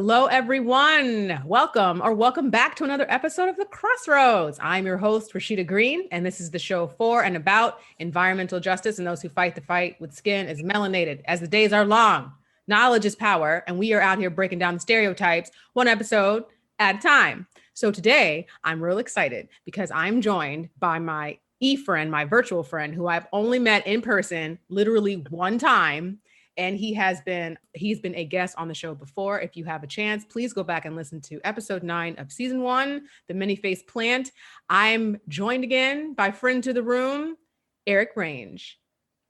Hello, everyone. Welcome back to another episode of The Crossroads. I'm your host, Rashida Green, and this is the show for and about environmental justice and those who fight the fight with skin as melanated as the days are long. Knowledge is power, and we are out here breaking down the stereotypes one episode at a time. So today, I'm real excited because I'm joined by my e-friend, my virtual friend, who I've only met in person literally one time. And he's been a guest on the show before. If you have a chance, please go back and listen to episode 9 of season 1, The Many-Faced Plant. I'm joined again by friend to the room, Erik Range.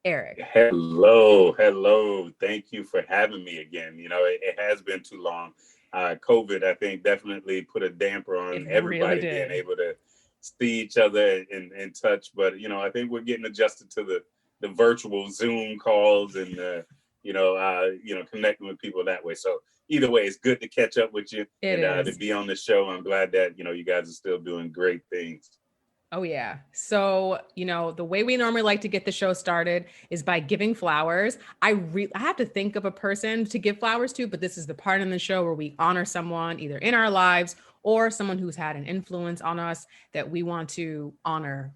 Erik. Hello. Thank you for having me again. You know, it has been too long. COVID, I think, definitely put a damper on everybody being able to see each other and touch. But, you know, I think we're getting adjusted to the virtual Zoom calls and connecting with people that way. So either way, it's good to catch up with you to be on the show. I'm glad that, you guys are still doing great things. Oh, yeah. So, the way we normally like to get the show started is by giving flowers. I have to think of a person to give flowers to, but this is the part in the show where we honor someone either in our lives or someone who's had an influence on us that we want to honor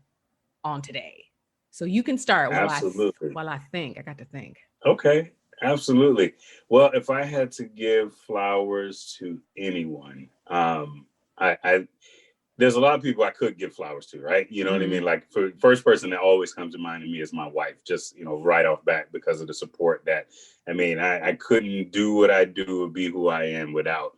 on today. So you can start while I think. I got to think. Okay, absolutely. Well, if I had to give flowers to anyone, there's a lot of people I could give flowers to, right? You know what I mean? Like, for the first person that always comes to mind to me is my wife, just, right off back because of the support that, I couldn't do what I do or be who I am without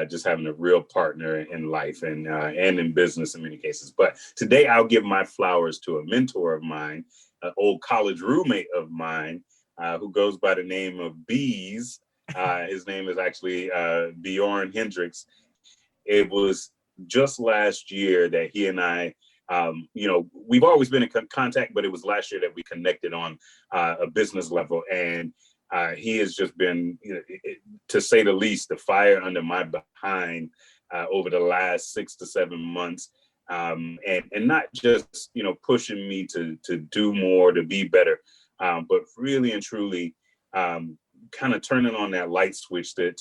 just having a real partner in life and in business in many cases. But today I'll give my flowers to a mentor of mine, an old college roommate of mine, who goes by the name of Bees. His name is actually Bjorn Hendricks. It was just last year that he and I, we've always been in contact, but it was last year that we connected on a business level. And he has just been, to say the least, the fire under my behind over the last 6 to 7 months. And not just, pushing me to do more, to be better, but really and truly kind of turning on that light switch to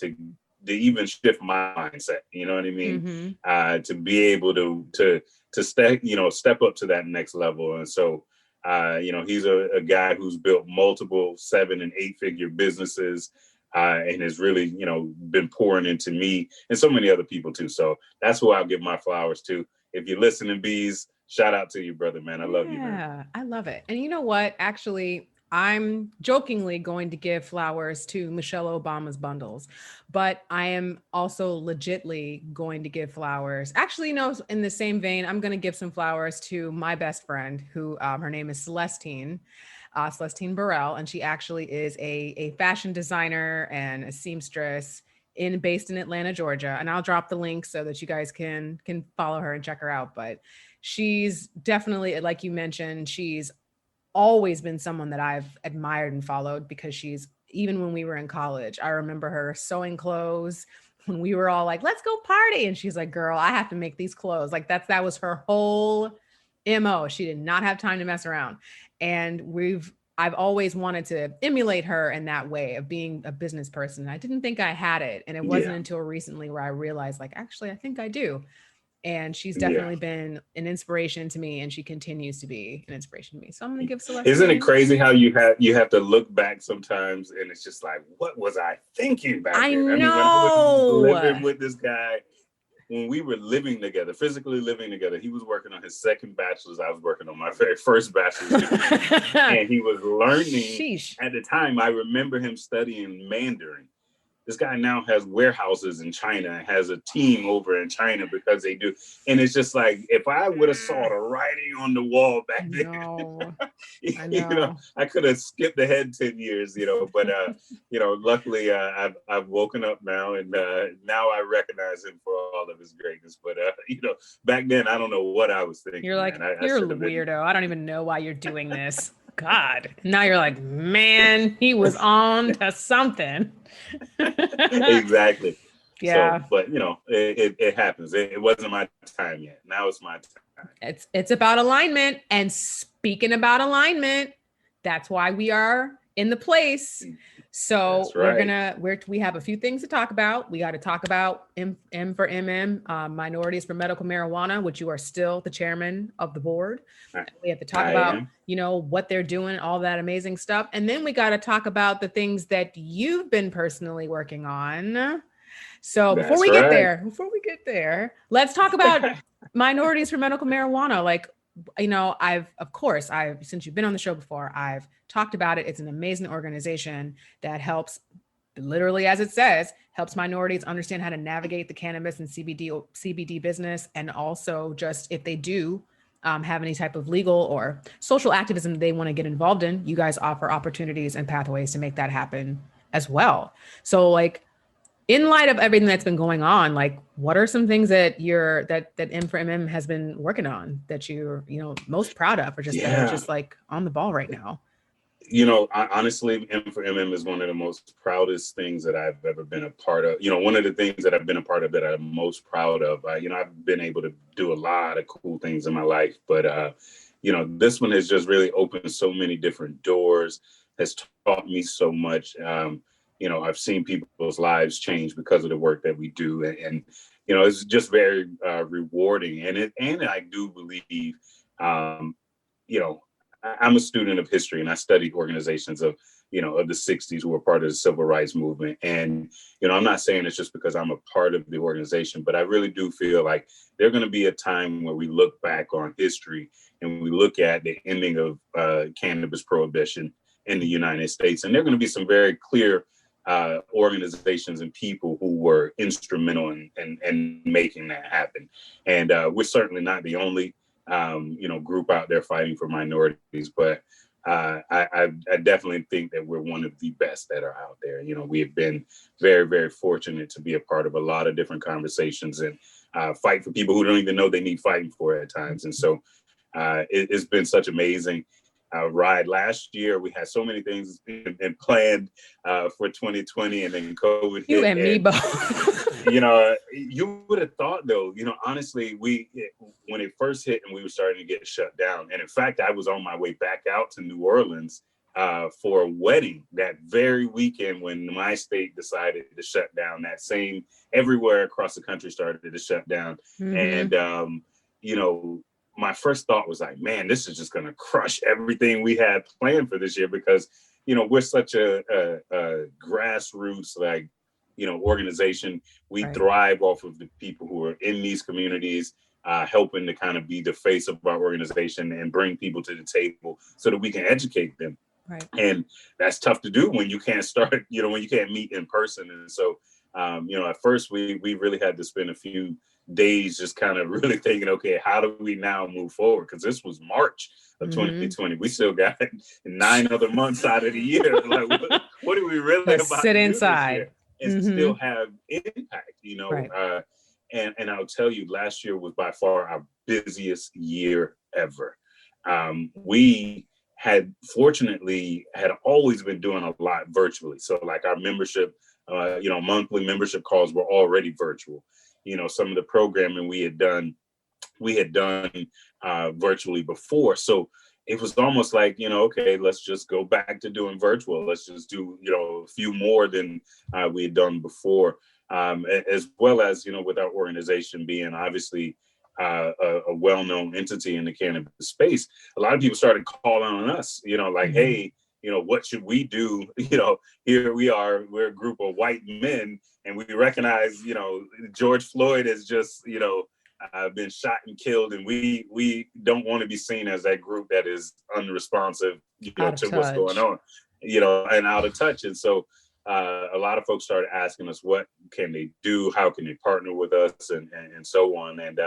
even shift my mindset. You know what I mean? To be able to step up to that next level. And so, he's a guy who's built multiple 7- and 8-figure businesses and has really, been pouring into me and so many other people too. So that's who I'll give my flowers to. If you're listening, Bees, shout out to you, brother, man. I love you, man. Yeah, I love it. And you know what? Actually, I'm jokingly going to give flowers to Michelle Obama's bundles, but I am also legitly going to give flowers. Actually, in the same vein, I'm going to give some flowers to my best friend who her name is Celestine Burrell. And she actually is a fashion designer and a seamstress based in Atlanta, Georgia. And I'll drop the link so that you guys can follow her and check her out. But she's definitely, like you mentioned, she's always been someone that I've admired and followed because even when we were in college, I remember her sewing clothes when we were all like, let's go party. And she's like, girl, I have to make these clothes. Like that was her whole MO. She did not have time to mess around. And I've always wanted to emulate her in that way of being a business person. I didn't think I had it. And it wasn't until recently where I realized, like, actually, I think I do. And she's definitely been an inspiration to me, and she continues to be an inspiration to me. So I'm going to give Celeste. Isn't it crazy how you have to look back sometimes, and it's just like, what was I thinking back then? I know. When I was living with this guy, when we were living together, physically living together, he was working on his second bachelor's. I was working on my very first bachelor's degree, and he was learning. Sheesh. At the time, I remember him studying Mandarin. This guy now has warehouses in China and has a team over in China because they do. And it's just like, if I would have saw the writing on the wall back then, I could have skipped ahead 10 years, but, luckily I've woken up now and now I recognize him for all of his greatness. But, back then, I don't know what I was thinking. You're like, you're a weirdo. I don't even know why you're doing this. God. Now you're like, man, he was on to something. Exactly. Yeah. So, but it happens. It wasn't my time yet. Now it's my time. It's about alignment. And speaking about alignment, that's why we are in the place. So That's we have a few things to talk about. We got to talk about M for MM, Minorities for Medical Marijuana, which you are still the chairman of the board. We have to talk I about, am. what they're doing, all that amazing stuff. And then we got to talk about the things that you've been personally working on. So before That's we get right. there, let's talk about Minorities for Medical Marijuana. Like, I've since you've been on the show before, I've talked about it. It's an amazing organization that helps, literally as it says, helps minorities understand how to navigate the cannabis and CBD business, and also just if they do have any type of legal or social activism they want to get involved in, you guys offer opportunities and pathways to make that happen as well. So, like, in light of everything that's been going on, like, what are some things that that M for MM has been working on that you're, most proud of, or just that are Yeah. just like on the ball right now? Honestly, M for MM is one of the most proudest things that I've ever been a part of. One of the things that I've been a part of that I'm most proud of. I've been able to do a lot of cool things in my life, but this one has just really opened so many different doors, has taught me so much. I've seen people's lives change because of the work that we do, and it's just very rewarding. And I do believe, I'm a student of history, and I studied organizations of the 60s who were part of the civil rights movement. And I'm not saying it's just because I'm a part of the organization, but I really do feel like there's going to be a time where we look back on history and we look at the ending of cannabis prohibition in the United States, and there are going to be some very clear organizations and people who were instrumental in making that happen. And we're certainly not the only group out there fighting for minorities, but I definitely think that we're one of the best that are out there. We have been very, very fortunate to be a part of a lot of different conversations and fight for people who don't even know they need fighting for at times. And so it's been such amazing ride. Last year, we had so many things planned for 2020, and then COVID hit. You and me both. You would have thought, though, honestly, when it first hit and we were starting to get shut down, and in fact, I was on my way back out to New Orleans for a wedding that very weekend when my state decided to shut down. That same, everywhere across the country started to shut down. Mm-hmm. And, my first thought was like, man, this is just going to crush everything we had planned for this year, because, we're such a grassroots, organization. We Right. thrive off of the people who are in these communities, helping to kind of be the face of our organization and bring people to the table so that we can educate them. Right. And that's tough to do when you can't start, when you can't meet in person. And so, at first we really had to spend a few days just kind of really thinking, okay, how do we now move forward? Because this was March of 2020. We still got 9 other months out of the year. Like, what are we really Just about sit to inside. do this year and still have impact? Right. And I'll tell you, last year was by far our busiest year ever. We had fortunately had always been doing a lot virtually. So like our membership, monthly membership calls were already virtual. Some of the programming we had done virtually before. So it was almost like, okay, let's just go back to doing virtual. Let's just do, a few more than we had done before. As well as, with our organization being obviously a well-known entity in the cannabis space, a lot of people started calling on us, hey, what should we do? Here we are, we're a group of white men, and we recognize, George Floyd has just, been shot and killed, and we don't want to be seen as that group that is unresponsive, to what's going on, and out of touch. And so a lot of folks started asking us, what can they do? How can they partner with us, and so on. And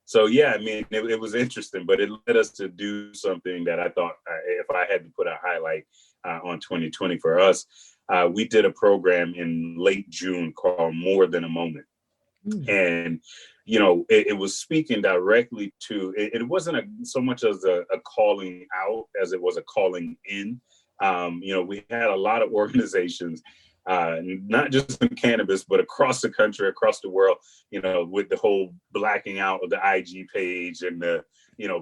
so, yeah, I mean, it was interesting, but it led us to do something that I thought, if I had to put a highlight on 2020 for us, we did a program in late June called More Than a Moment. And, it was speaking directly to, it wasn't so much as a calling out as it was a calling in. We had a lot of organizations, not just in cannabis, but across the country, across the world, with the whole blacking out of the IG page and the,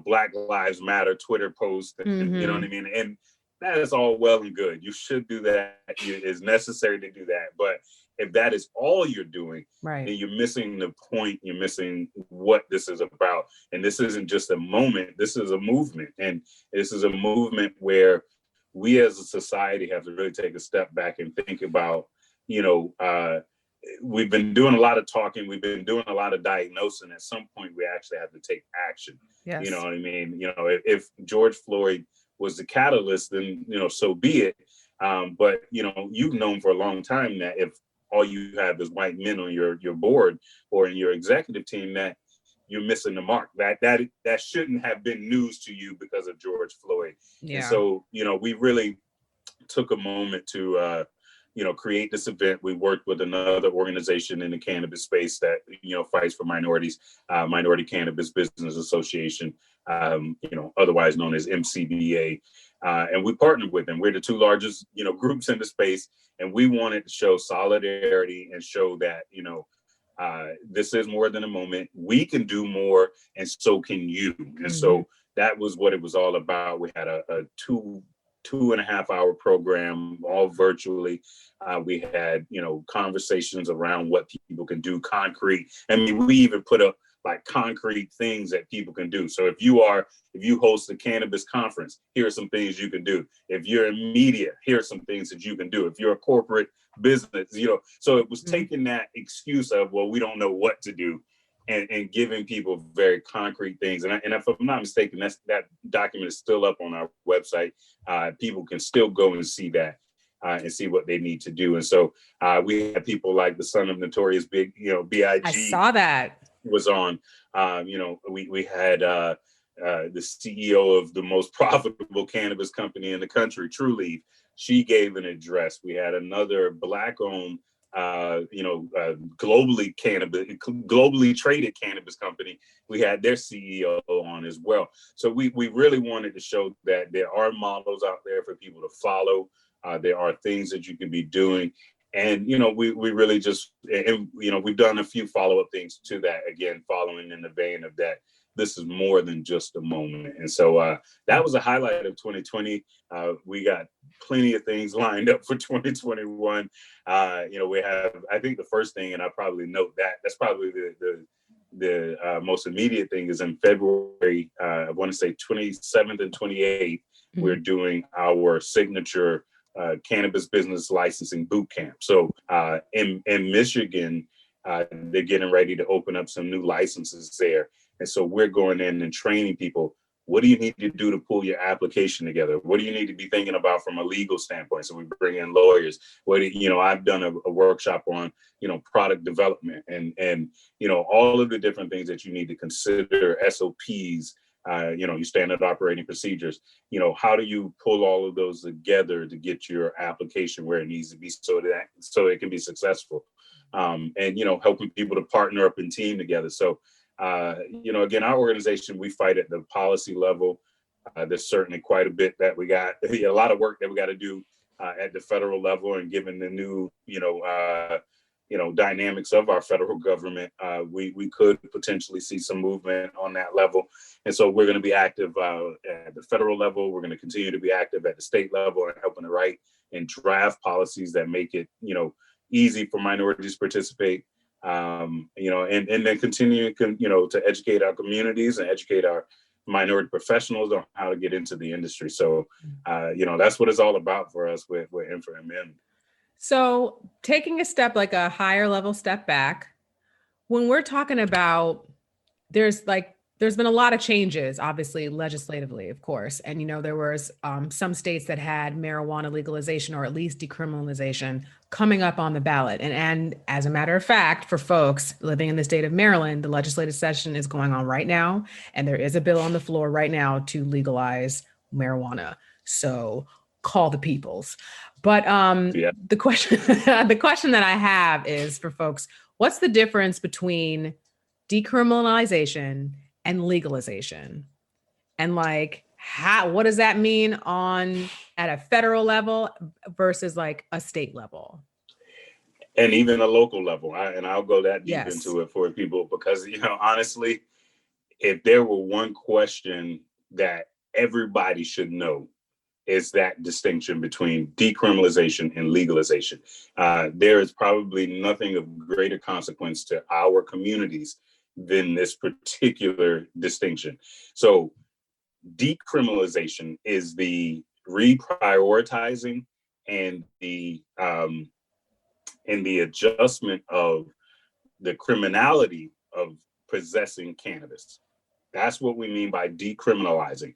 Black Lives Matter Twitter post, and, you know what I mean? that is all well and good. You should do that. It's necessary to do that. But if that is all you're doing, Right. then you're missing the point. You're missing what this is about. And this isn't just a moment. This is a movement. And this is a movement where we as a society have to really take a step back and think about, you know, we've been doing a lot of talking. We've been doing a lot of diagnosing. At some point, we actually have to take action. Yes. You know what I mean? You know, if George Floyd was the catalyst, then, you know, so be it. But, you know, you've known for a long time that if all you have is white men on your board or in your executive team, that you're missing the mark. That shouldn't have been news to you because of George Floyd. Yeah. And so, you know, we really took a moment to you know, create this event. We worked with another organization in the cannabis space that, you know, fights for minorities, Minority Cannabis Business Association, you know, otherwise known as MCBA. And we partnered with them. We're the two largest, you know, groups in the space. And we wanted to show solidarity and show that, you know, this is more than a moment. We can do more, and so can you. And so that was what it was all about. We had a 2.5 hour program, all virtually. We had, you know, conversations around what people can do, concrete. I mean, we even put up like concrete things that people can do. So if you host a cannabis conference, here are some things you can do. If you're in media, here are some things that you can do. If you're a corporate business, you know, so it was taking that excuse of, well, we don't know what to do, and giving people very concrete things. And if I'm not mistaken, that document is still up on our website. People can still go and see that and see what they need to do. And so we had people like the son of Notorious Big, you know, B.I.G. I saw that was on. You know, we had the CEO of the most profitable cannabis company in the country, Trulieve. She gave an address. We had another Black-owned globally traded cannabis company. We had their CEO on as well. So we really wanted to show that there are models out there for people to follow. There are things that you can be doing. And, you know, we really just, and, you know, we've done a few follow-up things to that, again, following in the vein of that. This is more than just a moment. And so that was a highlight of 2020. We got plenty of things lined up for 2021. You know, we have, I think the first thing, and I probably note that's probably the most immediate thing, is in February, I want to say 27th and 28th, we're doing our signature cannabis business licensing boot camp. So in Michigan, they're getting ready to open up some new licenses there. And so we're going in and training people. What do you need to do to pull your application together? What do you need to be thinking about from a legal standpoint? So we bring in lawyers. You know, I've done a workshop on, you know, product development and, you know, all of the different things that you need to consider, SOPs, you know, your standard operating procedures. You know, how do you pull all of those together to get your application where it needs to be so it can be successful? And, you know, helping people to partner up and team together. So, you know, again, our organization, we fight at the policy level. There's certainly quite a bit that we got, a lot of work that we got to do at the federal level, and given the new, you know, dynamics of our federal government, we could potentially see some movement on that level. And so we're going to be active at the federal level. We're going to continue to be active at the state level and helping to write and draft policies that make it, you know, easy for minorities to participate. You know, and then continue, you know, to educate our communities and educate our minority professionals on how to get into the industry. So, you know, that's what it's all about for us with InfraMN. So taking a step, like a higher level step back, when we're talking about, there's been a lot of changes, obviously, legislatively, of course. And, you know, there was some states that had marijuana legalization or at least decriminalization coming up on the ballot. And as a matter of fact, for folks living in the state of Maryland, the legislative session is going on right now. And there is a bill on the floor right now to legalize marijuana. So call the peoples. But the question that I have is for folks, what's the difference between decriminalization and legalization? And like, what does that mean at a federal level versus like a state level? And even a local level. I'll go that deep Yes. into it for people, because, you know, honestly, if there were one question that everybody should know, is that distinction between decriminalization and legalization. There is probably nothing of greater consequence to our communities than this particular distinction. So decriminalization is the reprioritizing and the adjustment of the criminality of possessing cannabis. That's what we mean by decriminalizing.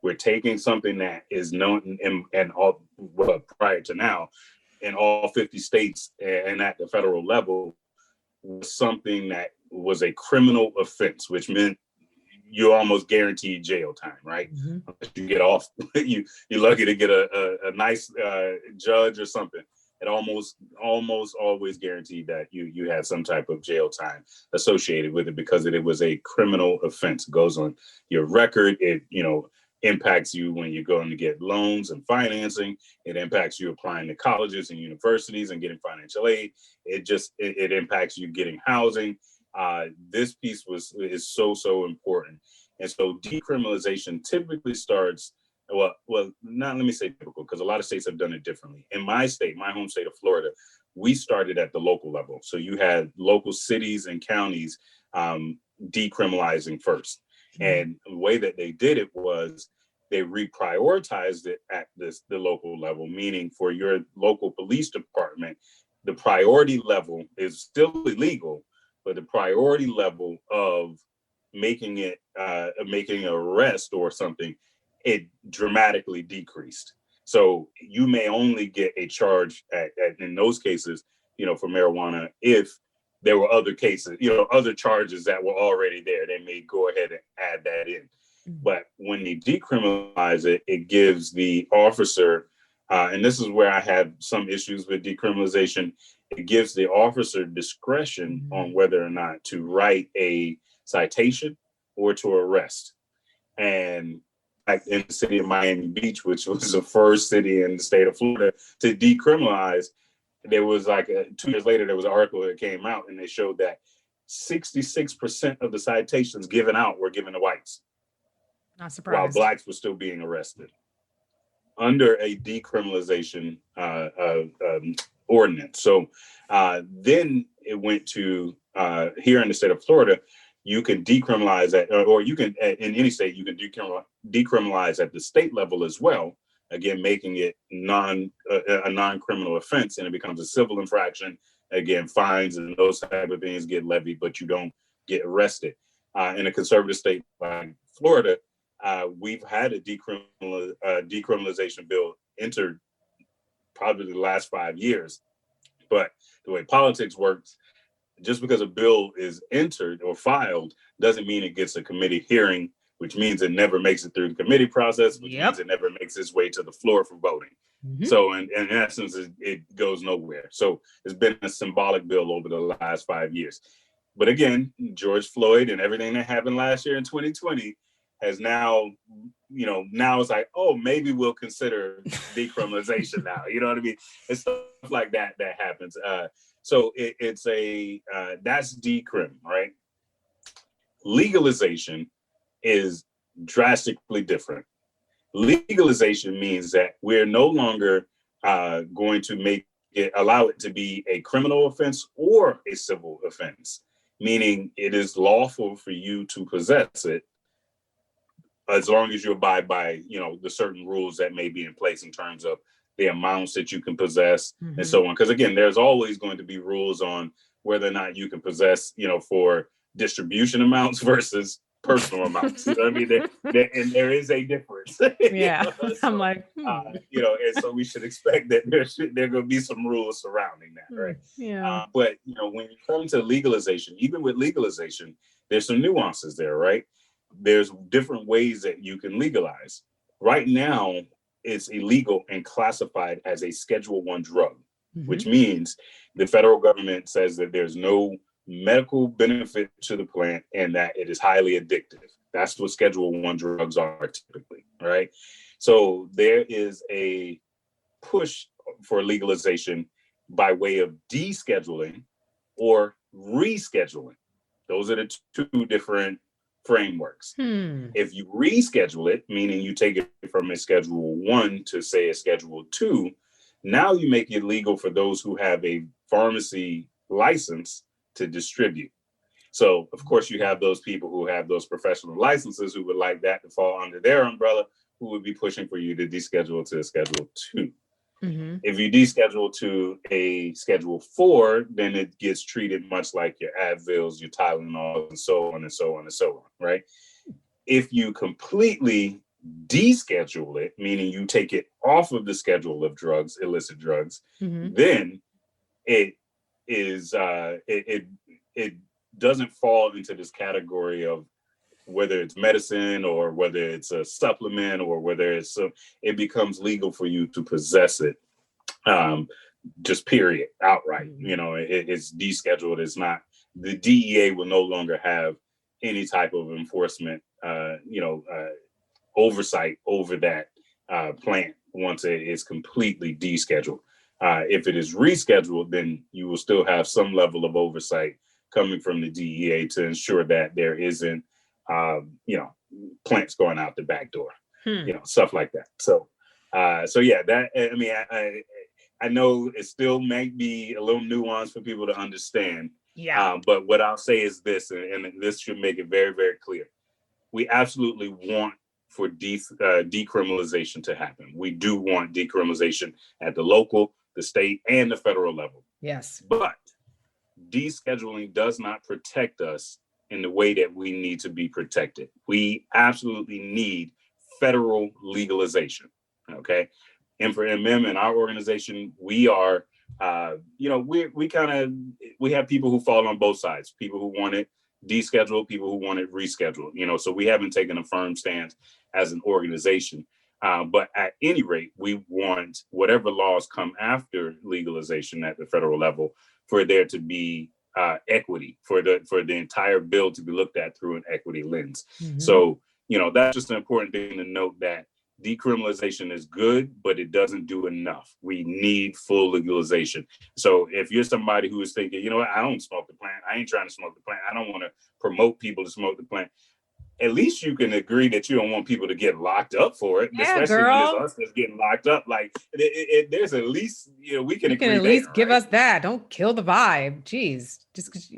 We're taking something that is known and all, well, prior to now in all 50 states and at the federal level was something that was a criminal offense, which meant you almost guaranteed jail time, right? Mm-hmm. Unless you get off, you're lucky to get a nice judge or something. It almost always guaranteed that you had some type of jail time associated with it because it was a criminal offense. It goes on your record. It impacts you when you're going to get loans and financing. It impacts you applying to colleges and universities and getting financial aid. It impacts you getting housing. This piece is so important. And so decriminalization typically starts, well, not let me say typical, because a lot of states have done it differently. In my state, my home state of Florida, we started at the local level. So you had local cities and counties decriminalizing first. And the way that they did it was they reprioritized it at the local level, meaning for your local police department, the priority level is still illegal, but the priority level of making an arrest or something, it dramatically decreased. So you may only get a charge in those cases, for marijuana if there were other cases, other charges that were already there. They may go ahead and add that in. But when they decriminalize it, it gives the officer, and this is where I have some issues with decriminalization, it gives the officer discretion on whether or not to write a citation or to arrest. And like in the city of Miami Beach, which was the first city in the state of Florida to decriminalize, there was 2 years later, there was an article that came out and they showed that 66% of the citations given out were given to whites. Not surprised. While blacks were still being arrested under a decriminalization ordinance. So then it went to here in the state of Florida, you can decriminalize that, or you can, in any state, you can decriminalize at the state level as well. Again, making it a non-criminal offense, and it becomes a civil infraction. Again, fines and those type of things get levied, but you don't get arrested. In a conservative state like Florida, we've had a decriminalization bill entered probably the last 5 years. But the way politics works, just because a bill is entered or filed doesn't mean it gets a committee hearing, which means it never makes it through the committee process, which means it never makes its way to the floor for voting. So in essence, it goes nowhere. So it's been a symbolic bill over the last 5 years. But again, George Floyd and everything that happened last year in 2020 has now, now it's like, oh, maybe we'll consider decriminalization now. You know what I mean? It's stuff like that happens. So it's that's decrim, right? Legalization is drastically different. Legalization means that we're no longer going to allow it to be a criminal offense or a civil offense, meaning it is lawful for you to possess it as long as you abide by, the certain rules that may be in place in terms of the amounts that you can possess and so on. Because again, there's always going to be rules on whether or not you can possess, for distribution amonts versus personal amounts. You know what I mean? And there is a difference. Yeah. So, I'm like, and so we should expect that there going to be some rules surrounding that, right? Yeah. But when you come to legalization, even with legalization, there's some nuances there, right? There's different ways that you can legalize. Right now, it's illegal and classified as a Schedule I drug, which means the federal government says that there's no medical benefit to the plant and that it is highly addictive. That's what Schedule I drugs are typically, right? So there is a push for legalization by way of descheduling or rescheduling. Those are the two different frameworks. If you reschedule it, meaning you take it from a Schedule 1 to, say, a Schedule 2, now you make it legal for those who have a pharmacy license to distribute. So, of course, you have those people who have those professional licenses who would like that to fall under their umbrella, who would be pushing for you to deschedule to a Schedule 2. If you deschedule to a Schedule 4, then it gets treated much like your Advils, your Tylenol, and so on and so on and so on, right? If you completely deschedule it, meaning you take it off of the schedule of drugs, illicit drugs, then it is it doesn't fall into this category of whether it's medicine or whether it's a supplement or whether it's it becomes legal for you to possess it, just period, outright. It's descheduled. It's not, the DEA will no longer have any type of enforcement, oversight over that plant once it is completely descheduled. If it is rescheduled, then you will still have some level of oversight coming from the DEA to ensure that there isn't, plants going out the back door, stuff like that. So yeah, that, I mean, I know it still might be a little nuanced for people to understand. Yeah. But what I'll say is this, and this should make it very, very clear. We absolutely want for decriminalization to happen. We do want decriminalization at the local, the state, and the federal level. Yes. But descheduling does not protect us in the way that we need to be protected. We absolutely need federal legalization. Okay. And for MM and our organization, we are, we have people who fall on both sides, people who want it descheduled, people who want it rescheduled, so we haven't taken a firm stance as an organization. But at any rate, we want whatever laws come after legalization at the federal level for there to be equity, for the entire bill to be looked at through an equity lens. So, that's just an important thing to note, that decriminalization is good, but it doesn't do enough. We need full legalization. So if you're somebody who is thinking, you know what, I don't smoke the plant, I ain't trying to smoke the plant, I don't want to promote people to smoke the plant, at least you can agree that you don't want people to get locked up for it, especially when it's us that's getting locked up. Like, there's at least, we can agree at least there, give right? us that. Don't kill the vibe. Jeez.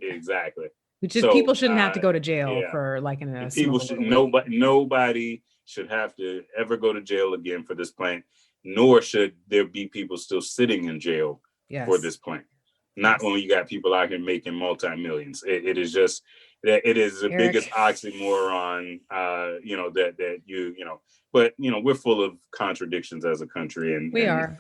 Exactly. People shouldn't have to go to jail for liking to smoke. Nobody should have to ever go to jail again for this plant, nor should there be people still sitting in jail for this plant. Not when you got people out here making multi-millions. It is just that it is the biggest oxymoron, but we're full of contradictions as a country, and we are.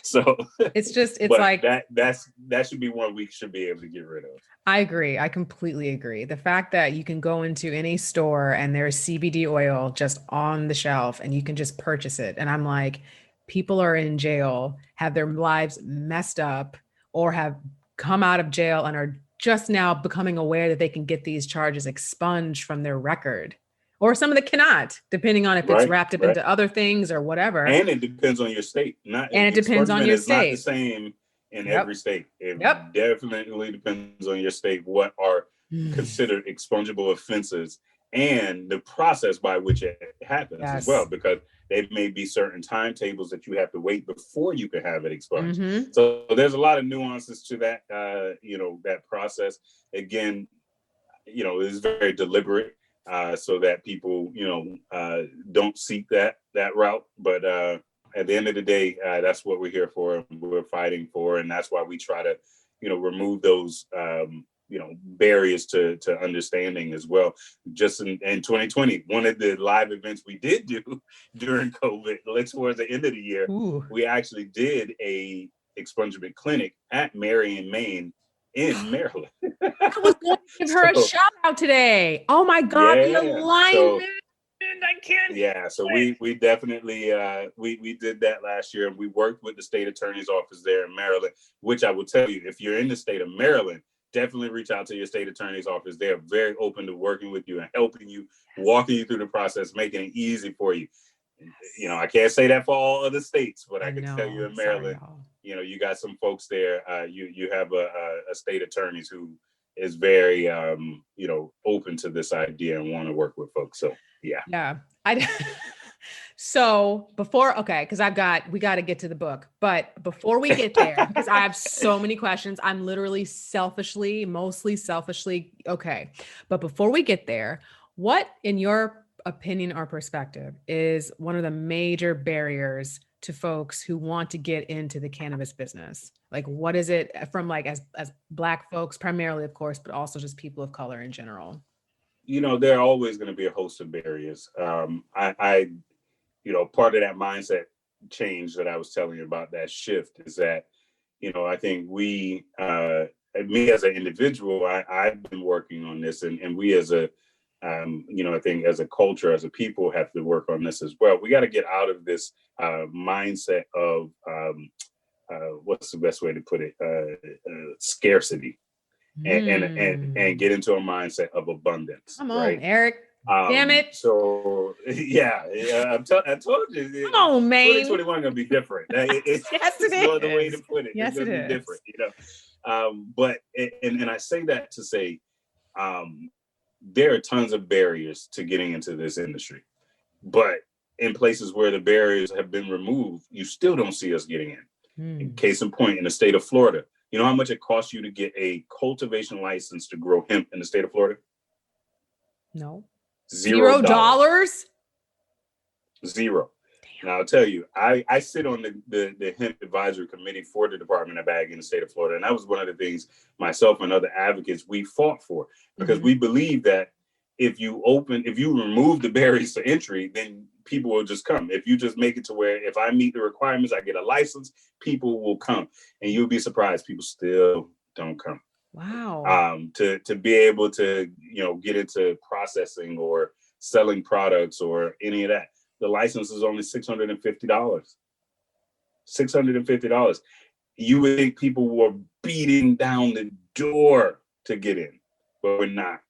So it's like that should be one we should be able to get rid of. I agree. I completely agree. The fact that you can go into any store and there's CBD oil just on the shelf and you can just purchase it. And I'm like, people are in jail, have their lives messed up, or have come out of jail and are just now becoming aware that they can get these charges expunged from their record. Or some of them cannot, depending on if it's wrapped up into other things or whatever. And it depends on your state. It depends on your state. It's not the same in every state. It definitely depends on your state what are considered expungible offenses and the process by which it happens as well, because there may be certain timetables that you have to wait before you can have it expunged. So there's a lot of nuances to that, that process. Again, it is very deliberate. So that people, don't seek that route. But at the end of the day, that's what we're here for. We're fighting for, and that's why we try to, remove those, barriers to understanding as well. Just in 2020, one of the live events we did do during COVID, towards the end of the year, we actually did a expungement clinic at Marion, Maine, in Maryland. I was going to give her a shout out today. Oh my God, the alignment. I can't. Yeah, so we definitely we did that last year, and we worked with the state attorney's office there in Maryland, which I will tell you, if you're in the state of Maryland, definitely reach out to your state attorney's office. They're very open to working with you and helping you, walking you through the process, making it easy for you. I can't say that for all other states, but I can tell you in Maryland, you got some folks there. You have a state attorneys who, is very, open to this idea and want to work with folks. So yeah. Yeah. So because we got to get to the book, but before we get there, because I have so many questions, I'm literally mostly selfishly, okay. But before we get there, what, in your opinion or perspective, is one of the major barriers to folks who want to get into the cannabis business? Like, what is it from, like, as Black folks primarily, of course, but also just people of color in general? There are always going to be a host of barriers. Part of that mindset change that I was telling you about, that shift, is that, I think me as an individual, I've been working on this, and we as a, I think as a culture, as a people, have to work on this as well. We got to get out of this mindset of, what's the best way to put it, scarcity, and get into a mindset of abundance. Come right? on, Erik. Damn it. So yeah, I told you. Come on, man. 2021 gonna be different. It's Yes, it no other way is. to put it. Yes, it's gonna be different. But I say that to say, there are tons of barriers to getting into this industry, but in places where the barriers have been removed, you still don't see us getting in. In case in point, in the state of Florida, you know how much it costs you to get a cultivation license to grow hemp in the state of Florida? No. $0. Zero. Damn. Now I'll tell you, I sit on the hemp advisory committee for the Department of Ag in the state of Florida, and that was one of the things myself and other advocates we fought for, because we believe that if you remove the barriers to entry, then people will just come. If you just make it to where if I meet the requirements, I get a license, people will come, and you'll be surprised, people still don't come. Wow. To be able to, get into processing or selling products or any of that. The license is only $650. $650. You would think people were beating down the door to get in, but we're not.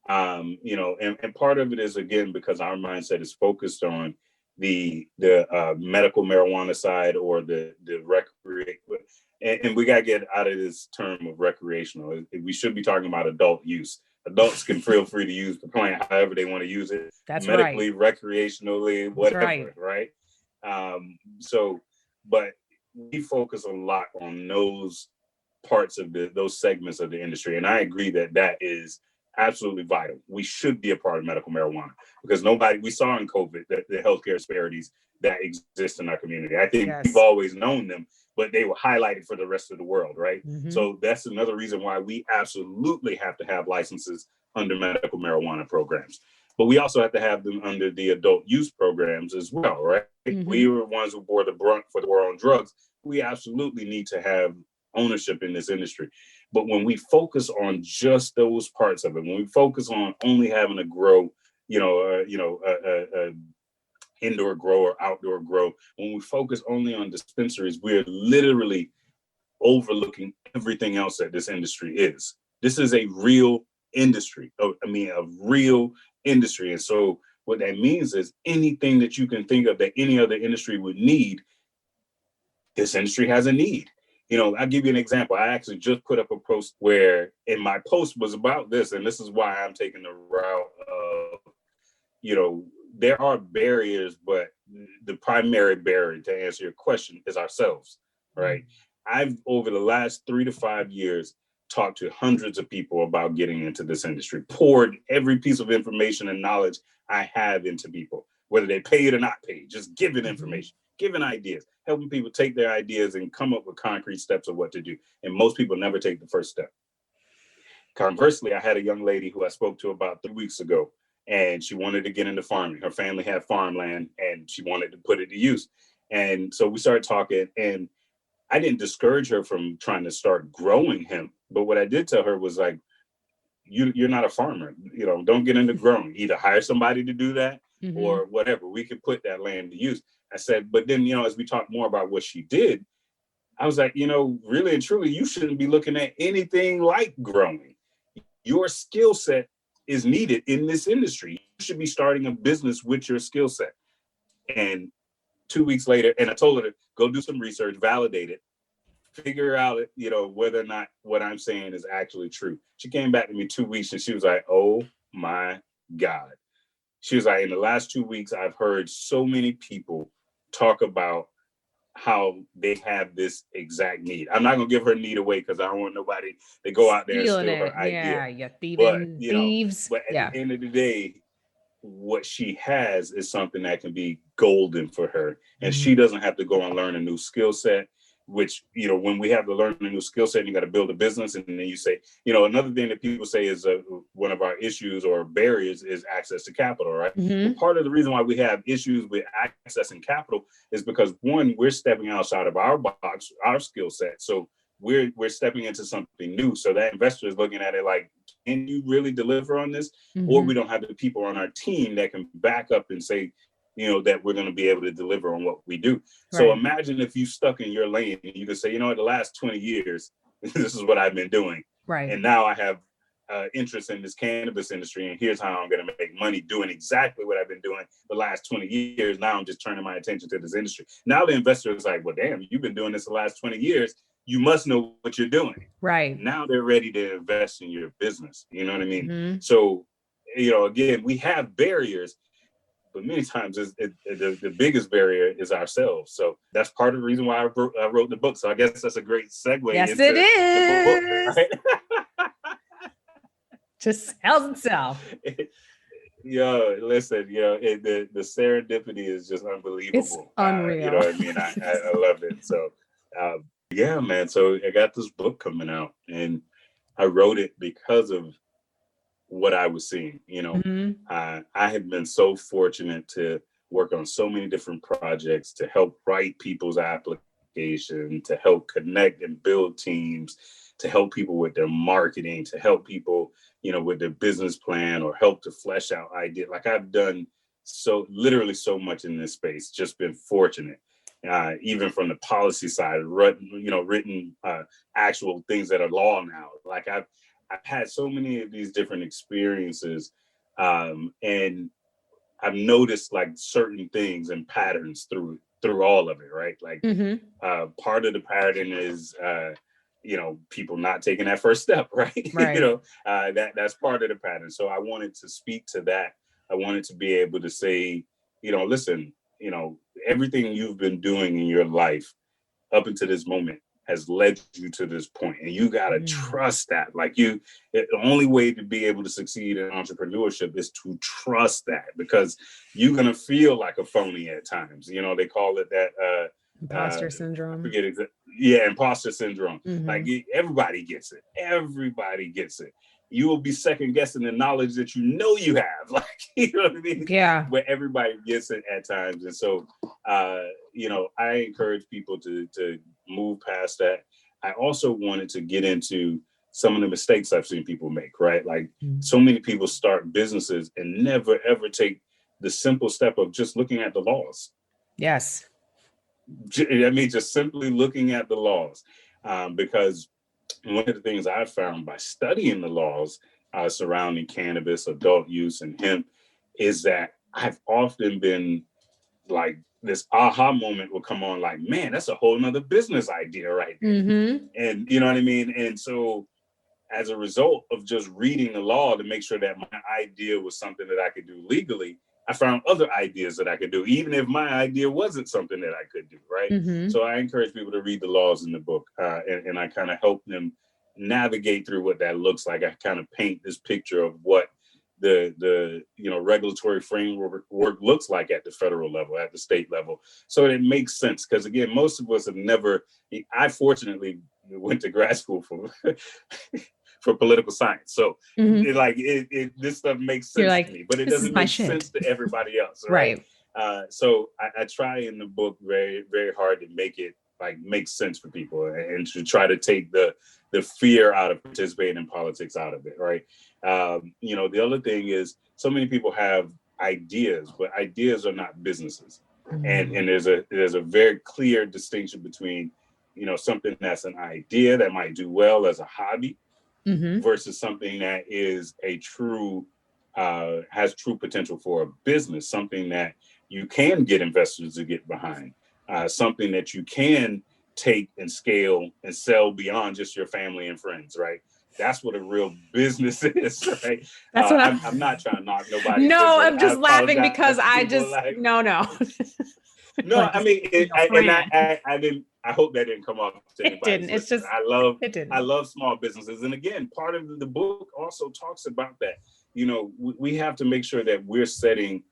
And part of it is, again, because our mindset is focused on the medical marijuana side, or the recreational. And we got to get out of this term of recreational. We should be talking about adult use. Adults can feel free to use the plant however they want to use it. That's medically, right. recreationally, whatever, right? But we focus a lot on those parts of those segments of the industry. And I agree that is absolutely vital. We should be a part of medical marijuana, because we saw in COVID that the healthcare disparities that exist in our community. I think we've always known them, but they were highlighted for the rest of the world, right? So that's another reason why we absolutely have to have licenses under medical marijuana programs. But we also have to have them under the adult use programs as well, right? We were the ones who bore the brunt for the war on drugs. We absolutely need to have ownership in this industry. But when we focus on just those parts of it, when we focus on only having to grow, indoor grow or outdoor grow, when we focus only on dispensaries, we're literally overlooking everything else that this industry is. This is a real industry. A real industry. And so what that means is anything that you can think of that any other industry would need, this industry has a need. I'll give you an example. I actually just put up a post where, and my post was about this, and this is why I'm taking the route of, there are barriers, but the primary barrier, to answer your question, is ourselves, right? I've, over the last 3 to 5 years, talked to hundreds of people about getting into this industry, poured every piece of information and knowledge I have into people, whether they paid or not paid, just giving information, giving ideas, helping people take their ideas and come up with concrete steps of what to do. And most people never take the first step. Conversely, I had a young lady who I spoke to about 3 weeks ago, and she wanted to get into farming. Her family had farmland, and she wanted to put it to use. And so we started talking, and I didn't discourage her from trying to start growing hemp. But what I did tell her was, like, you're not a farmer. Don't get into growing. Either hire somebody to do that or whatever. We could put that land to use. I said, but then, as we talked more about what she did, I was like, really and truly, you shouldn't be looking at anything like growing. Your skill set is needed in this industry. You should be starting a business with your skill set. And 2 weeks later, and I told her to go do some research, validate it. figure out, whether or not what I'm saying is actually true. She came back to me 2 weeks and she was like, oh my God. She was like, in the last 2 weeks, I've heard so many people talk about how they have this exact need. I'm not gonna give her need away because I don't want nobody to go out there and Stealing steal it. her idea. Yeah, you But thieving thieves. but at Yeah. the end of the day, what she has is something that can be golden for her, and she doesn't have to go and learn a new skill set. Which, when we have to learn a new skill set, you got to build a business, and then you say, another thing that people say is one of our issues or barriers is access to capital, right? Well, part of the reason why we have issues with accessing capital is because, one, we're stepping outside of our box, our skill set. So we're stepping into something new. So that investor is looking at it like, can you really deliver on this? Or we don't have the people on our team that can back up and say, that we're going to be able to deliver on what we do. So imagine if you stuck in your lane and you could say, the last 20 years, this is what I've been doing. Right. And now I have interest in this cannabis industry, and here's how I'm going to make money doing exactly what I've been doing the last 20 years. Now I'm just turning my attention to this industry. Now the investor is like, well, damn, you've been doing this the last 20 years. You must know what you're doing. Right. Now they're ready to invest in your business. You know what I mean? So, again, we have barriers, but many times the biggest barrier is ourselves. So that's part of the reason why I wrote the book. So I guess that's a great segue into it is. The book, right? Just sells itself. Listen, the serendipity is just unbelievable. It's unreal. You know what I mean? I love it. So, yeah, man. So I got this book coming out, and I wrote it because of what I was seeing. I have been so fortunate to work on so many different projects to help write people's application, to help connect and build teams, to help people with their marketing, to help people, with their business plan, or help to flesh out ideas. Like, I've done literally so much in this space, just been fortunate. Even from the policy side, written actual things that are law now. Like, I've had so many of these different experiences, and I've noticed like certain things and patterns through all of it, right? Like, part of the pattern is, people not taking that first step, right? Right. That's part of the pattern. So I wanted to speak to that. I wanted to be able to say, listen, everything you've been doing in your life up until this moment has led you to this point, and you got to trust that. Like, the only way to be able to succeed in entrepreneurship is to trust that, because you're going to feel like a phony at times. They call it that imposter syndrome. I forget exactly. Yeah, imposter syndrome. Like, everybody gets it. Everybody gets it. You will be second guessing the knowledge that you have. Like, you know what I mean? Yeah. Where everybody gets it at times. And so, I encourage people to move past that. I also wanted to get into some of the mistakes I've seen people make, right? Like, so many people start businesses and never, ever take the simple step of just looking at the laws. Yes. I mean, just simply looking at the laws, because one of the things I've found by studying the laws surrounding cannabis, adult use, and hemp is that I've often been like, this aha moment will come on, like, man, that's a whole nother business idea right there. And you know what I mean? And so, as a result of just reading the law to make sure that my idea was something that I could do legally, I found other ideas that I could do, even if my idea wasn't something that I could do, right? So I encourage people to read the laws in the book, and I kind of help them navigate through what that looks like. I kind of paint this picture of what the regulatory framework looks like at the federal level, at the state level, so it makes sense. Because again, most of us have never. I fortunately went to grad school for political science, so this stuff makes sense to me, but it doesn't make sense to everybody else, right? So I try in the book very, very hard to make it make sense for people, and to try to take the fear out of participating in politics out of it, right? The other thing is, so many people have ideas, but ideas are not businesses. And there's a very clear distinction between, something that's an idea that might do well as a hobby versus something that is a true, has true potential for a business, something that you can get investors to get behind, something that you can take and scale and sell beyond just your family and friends, right? That's what a real business is, right? That's what I'm not trying to knock nobody's No, business. I'm just laughing because I People just like, no. no, Like, I mean, friend. I didn't. I hope that didn't come off to It anybody's didn't. It's listeners. just it didn't. I love small businesses, and again, part of the book also talks about that. You know, we have to make sure that we're setting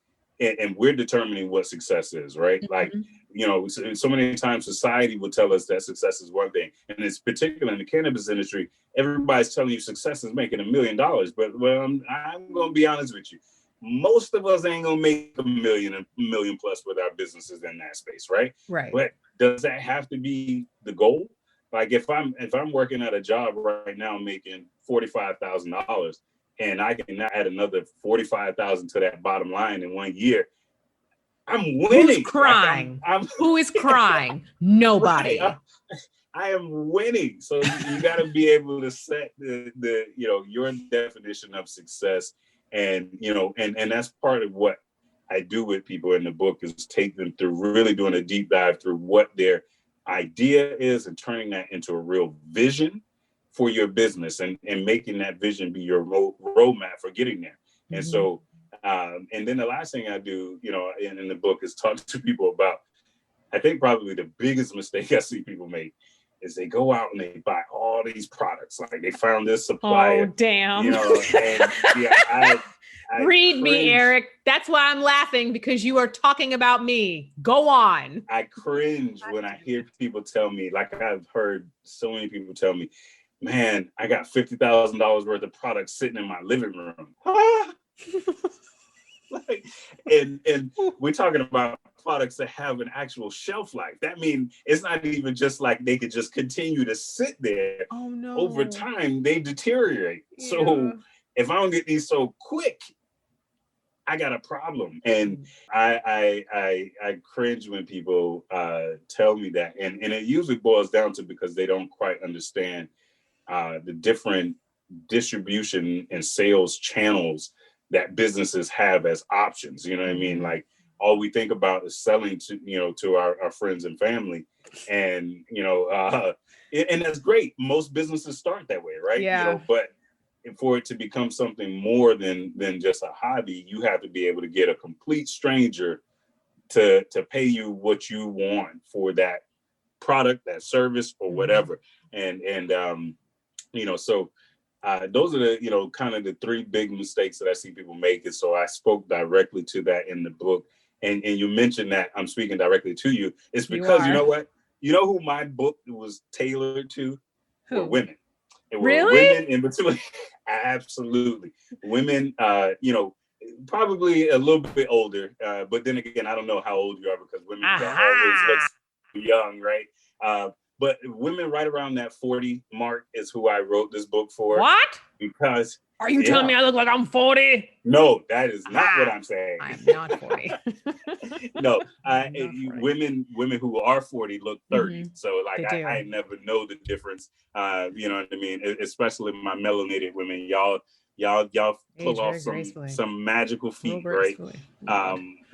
and we're determining what success is, right? Mm-hmm. Like, you know, so many times society will tell us that success is one thing, and it's particularly in the cannabis industry. Everybody's telling you success is making $1 million, but well, I'm going to be honest with you. Most of us ain't gonna make a million plus with our businesses in that space, right? Right. But does that have to be the goal? Like if I'm working at a job right now making $45,000 and I can add another 45,000 to that bottom line in 1 year, I'm winning. Who's crying? Like Who is crying? Nobody. Right, I am winning. So you got to be able to set the you know, your definition of success. And, you know, and that's part of what I do with people in the book is take them through really doing a deep dive through what their idea is and turning that into a real vision for your business and making that vision be your roadmap for getting there. Mm-hmm. And so, and then the last thing I do, you know, in the book is talk to people about, I think probably the biggest mistake I see people make is they go out and they buy all these products. Like they found this supplier. Oh, damn. You know, and yeah, I read me, Eric. That's why I'm laughing, because you are talking about me. Go on. I cringe when I hear people tell me, like I've heard so many people tell me, man, I got $50,000 worth of products sitting in my living room. Like, and we're talking about products that have an actual shelf life. That means it's not even just like they could just continue to sit there. Oh no! Over time, they deteriorate. Yeah. So if I don't get these so quick, I got a problem. And I cringe when people tell me that, and it usually boils down to because they don't quite understand the different distribution and sales channels that businesses have as options. You know what I mean? Like all we think about is selling to, you know, to our friends and family. And, you know, and that's great. Most businesses start that way, right? Yeah. You know, but for it to become something more than just a hobby, you have to be able to get a complete stranger to pay you what you want for that product, that service, or whatever. And you know, so those are the, you know, kind of the three big mistakes that I see people make. And so I spoke directly to that in the book. And you mentioned that I'm speaking directly to you. It's because, you know what? You know who my book was tailored to? Who? Were women. It were really? Women in between. Absolutely. Women, you know, probably a little bit older. But then again, I don't know how old you are because women don't always look young, right? But women right around that 40 mark is who I wrote this book for. What? Because are you telling me I look like I'm 40? No, that is not what I'm saying. I am not 40. No, women who are 40 look 30. So like I never know the difference. You know what I mean? Especially my melanated women, y'all pull off some magical feat, right?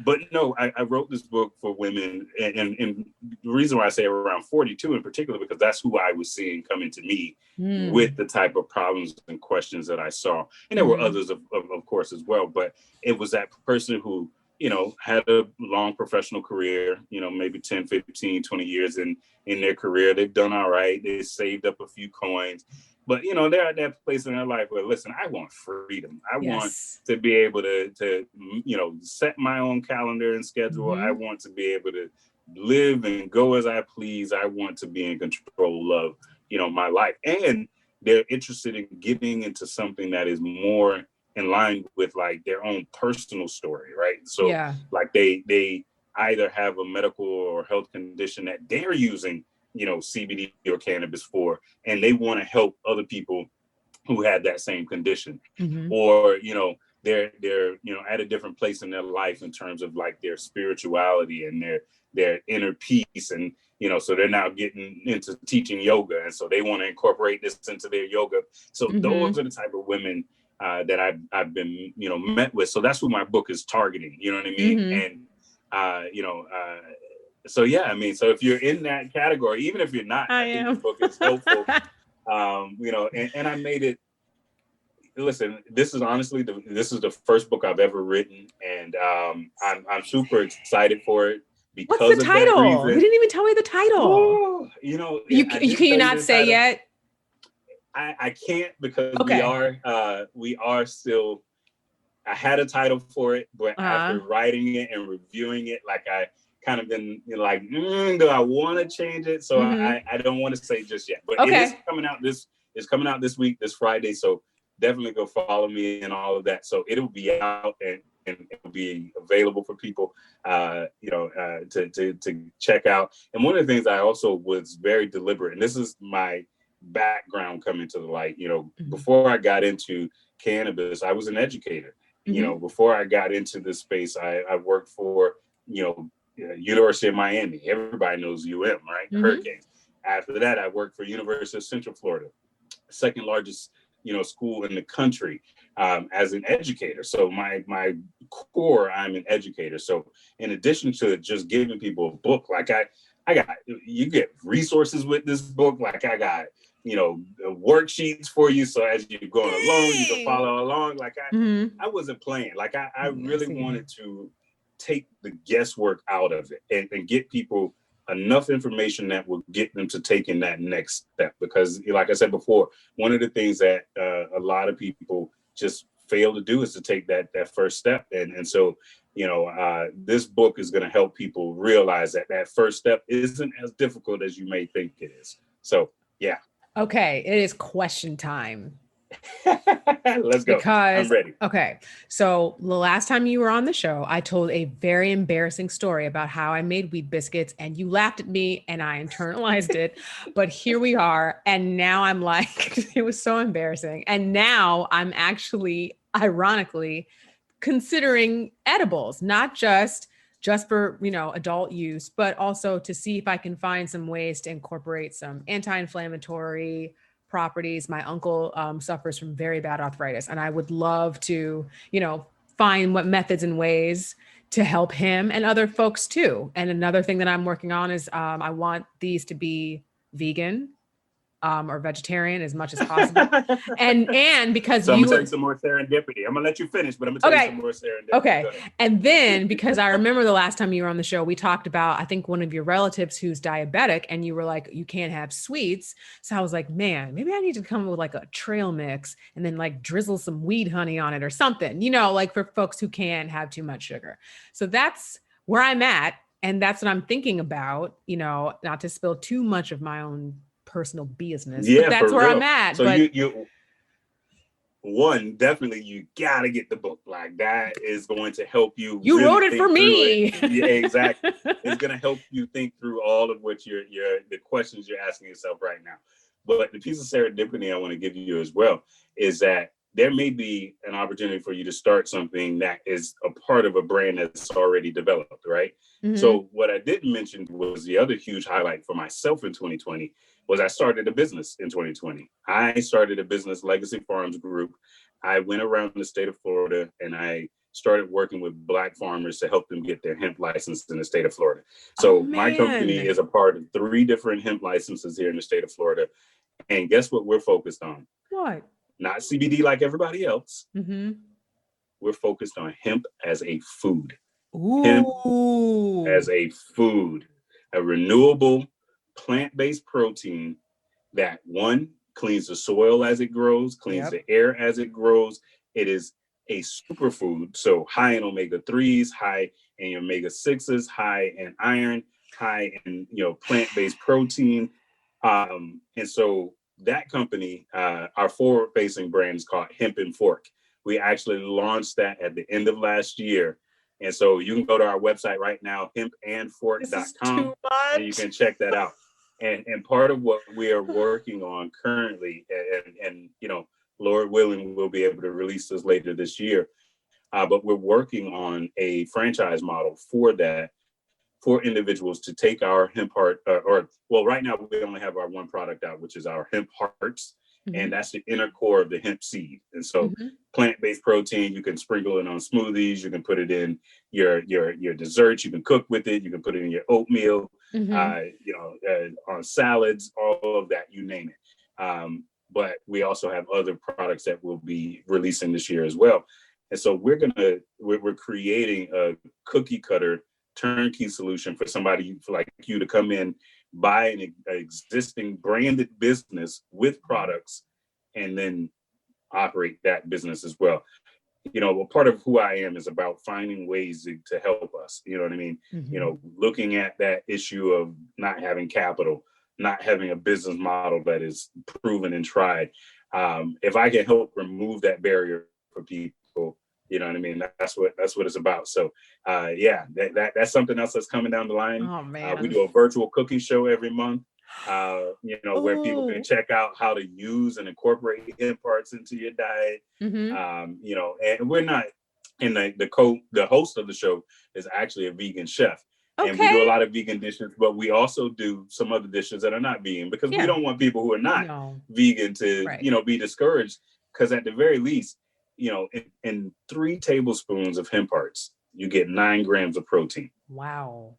But no, I wrote this book for women, and the reason why I say around 42 in particular, because that's who I was seeing coming to me with the type of problems and questions that I saw. And there were others, of course, as well. But it was that person who, you know, had a long professional career, you know, maybe 10, 15, 20 years in their career. They've done all right. They saved up a few coins. But, you know, they're at that place in their life where, listen, I want freedom. I want to be able to, you know, set my own calendar and schedule. I want to be able to live and go as I please. I want to be in control of, you know, my life. And they're interested in getting into something that is more in line with like their own personal story, right? So like they either have a medical or health condition that they're using, you know, CBD or cannabis for, and they want to help other people who had that same condition, or, you know, they're, you know, at a different place in their life in terms of like their spirituality and their inner peace. And, you know, so they're now getting into teaching yoga. And so they want to incorporate this into their yoga. So those are the type of women that I've been, you know, met with. So that's what my book is targeting, you know what I mean? And, you know, So yeah, I mean, so if you're in that category, even if you're not, I think the book is helpful. You know, and I made it. Listen, this is honestly this is the first book I've ever written, and I'm super excited for it What's the because of that title? You reason. didn't even tell me the title. Woo, you know, I Can didn't you tell you not the say title. yet? I can't because Okay. we are still. I had a title for it, but after writing it and reviewing it, like I kind of been like, do I want to change it? So I don't want to say just yet, but it is Okay. coming out it's coming out this week, this Friday. So definitely go follow me and all of that. So it'll be out and it'll be available for people, to check out. And one of the things I also was very deliberate, and this is my background coming to the light, before I got into cannabis, I was an educator. Before I got into this space, I worked for, University of Miami. Everybody knows UM, right? Hurricanes. After that, I worked for University of Central Florida, second largest, school in the country, as an educator. So my core, I'm an educator. So in addition to just giving people a book, like I got, you get resources with this book. Like I got, worksheets for you. So as you're going along, you can follow along. Like I wasn't playing. Like I really wanted to take the guesswork out of it and get people enough information that will get them to taking that next step. Because like I said before, one of the things that a lot of people just fail to do is to take that first step. And so, this book is going to help people realize that first step isn't as difficult as you may think it is. So, yeah. Okay. It is question time. Let's go. I'm ready. Okay. So the last time you were on the show, I told a very embarrassing story about how I made weed biscuits and you laughed at me and I internalized it. But here we are. And now I'm like, it was so embarrassing. And now I'm actually, ironically, considering edibles, not just for, adult use, but also to see if I can find some ways to incorporate some anti-inflammatory properties. My uncle suffers from very bad arthritis, and I would love to, find what methods and ways to help him and other folks too. And another thing that I'm working on is I want these to be vegan or vegetarian as much as possible. and because so I'm gonna tell you some more serendipity. I'm gonna let you finish, but I'm gonna tell you some more serendipity. Okay. And then because I remember the last time you were on the show, we talked about, I think one of your relatives who's diabetic, and you were like, you can't have sweets. So I was like, man, maybe I need to come up with like a trail mix and then like drizzle some weed honey on it or something, like for folks who can't have too much sugar. So that's where I'm at. And that's what I'm thinking about, not to spill too much of my own personal business, but that's where I'm at. So you one, definitely you gotta get the book. Like that is going to help you. You really wrote it for me. Yeah, exactly. It's gonna help you think through all of what the questions you're asking yourself right now. But the piece of serendipity I want to give you as well is that there may be an opportunity for you to start something that is a part of a brand that's already developed, right? So what I didn't mention was the other huge highlight for myself in 2020 was I started a business in 2020. I started a business, Legacy Farms Group. I went around the state of Florida and I started working with Black farmers to help them get their hemp license in the state of Florida. So my company is a part of 3 different hemp licenses here in the state of Florida. And guess what we're focused on? What? Not CBD like everybody else. We're focused on hemp as a food. Hemp as a food, a renewable plant-based protein that one cleans the soil as it grows, cleans the air as it grows. It is a superfood. So high in omega-3s, high in omega-6s, high in iron, high in plant-based protein. And so that company, our forward-facing brand is called Hemp and Fork. We actually launched that at the end of last year. And so you can go to our website right now, hempandfork.com, and you can check that out. And part of what we are working on currently, and Lord willing, we'll be able to release this later this year. But we're working on a franchise model for that, for individuals to take our hemp heart, right now we only have our one product out, which is our hemp hearts. and that's the inner core of the hemp seed. And so plant-based protein, you can sprinkle it on smoothies, you can put it in your desserts, you can cook with it, you can put it in your oatmeal, on salads, all of that, you name it. But we also have other products that we'll be releasing this year as well. And so we're creating a cookie cutter turnkey solution for somebody like you to come in, buy an existing branded business with products, and then operate that business as well. A part of who I am is about finding ways to help us. You know what I mean? Looking at that issue of not having capital, not having a business model that is proven and tried. If I can help remove that barrier for people, you know what I mean? That's what it's about. So that's something else that's coming down the line. Oh man. We do a virtual cooking show every month, where people can check out how to use and incorporate hemp parts into your diet. And we're not, and the host of the show is actually a vegan chef. Okay. And we do a lot of vegan dishes, but we also do some other dishes that are not vegan, because we don't want people who are not vegan to, be discouraged. Because at the very least, in 3 tablespoons of hemp parts, you get 9 grams of protein. Wow.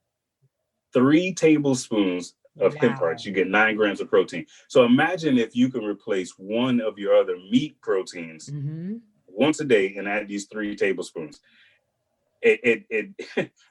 3 tablespoons of hemp parts, you get 9 grams of protein. So imagine if you can replace one of your other meat proteins once a day and add these 3 tablespoons. I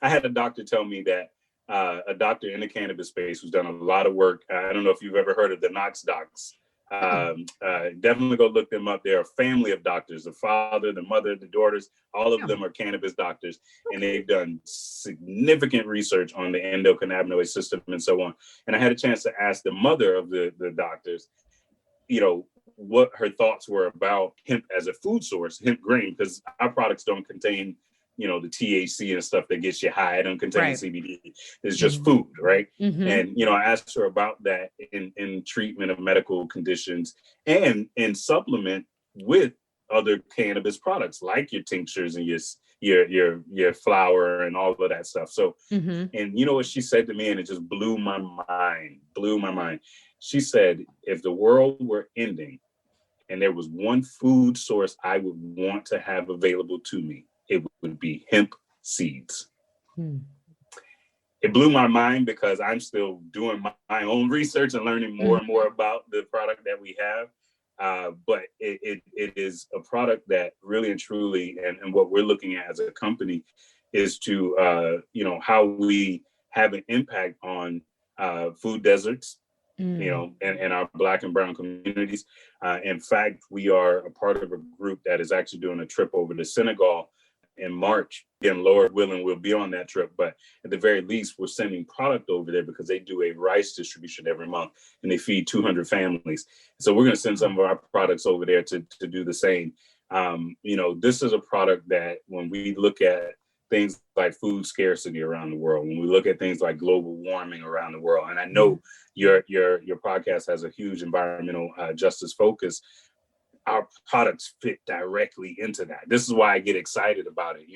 had a doctor tell me that a doctor in the cannabis space who's done a lot of work. I don't know if you've ever heard of the Knox docs. Definitely go look them up. They're a family of doctors, the father, the mother, the daughters, all of them are cannabis doctors. And they've done significant research on the endocannabinoid system and so on. And I had a chance to ask the mother of the doctors, what her thoughts were about hemp as a food source, hemp grain, because our products don't contain the THC and stuff that gets you high. It don't contain CBD. It's just food, right? And I asked her about that in treatment of medical conditions and in supplement with other cannabis products like your tinctures and your flour and all of that stuff. So, and you know what she said to me, and it just blew my mind. She said, if the world were ending and there was one food source I would want to have available to me, it would be hemp seeds. It blew my mind because I'm still doing my own research and learning more and more about the product that we have. But it is a product that really and truly, and what we're looking at as a company is to, how we have an impact on food deserts, and our Black and brown communities. In fact, we are a part of a group that is actually doing a trip over to Senegal in March. Again, Lord willing, we'll be on that trip. But at the very least, we're sending product over there because they do a rice distribution every month and they feed 200 families. So we're going to send some of our products over there to do the same. This is a product that when we look at things like food scarcity around the world, when we look at things like global warming around the world, and I know your podcast has a huge environmental justice focus, our products fit directly into that. This is why I get excited about it.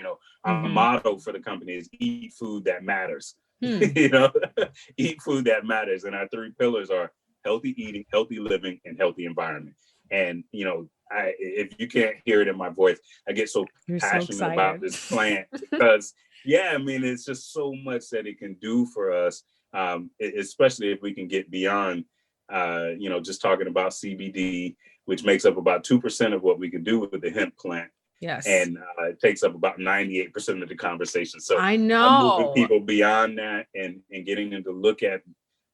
Our motto for the company is eat food that matters. Eat food that matters. And our 3 pillars are healthy eating, healthy living, and healthy environment. And, if you can't hear it in my voice, I get so passionate about this plant because, it's just so much that it can do for us, especially if we can get beyond, just talking about CBD, which makes up about 2% of what we can do with the hemp plant. Yes. And it takes up about 98% of the conversation. So I know moving people beyond that and getting them to look at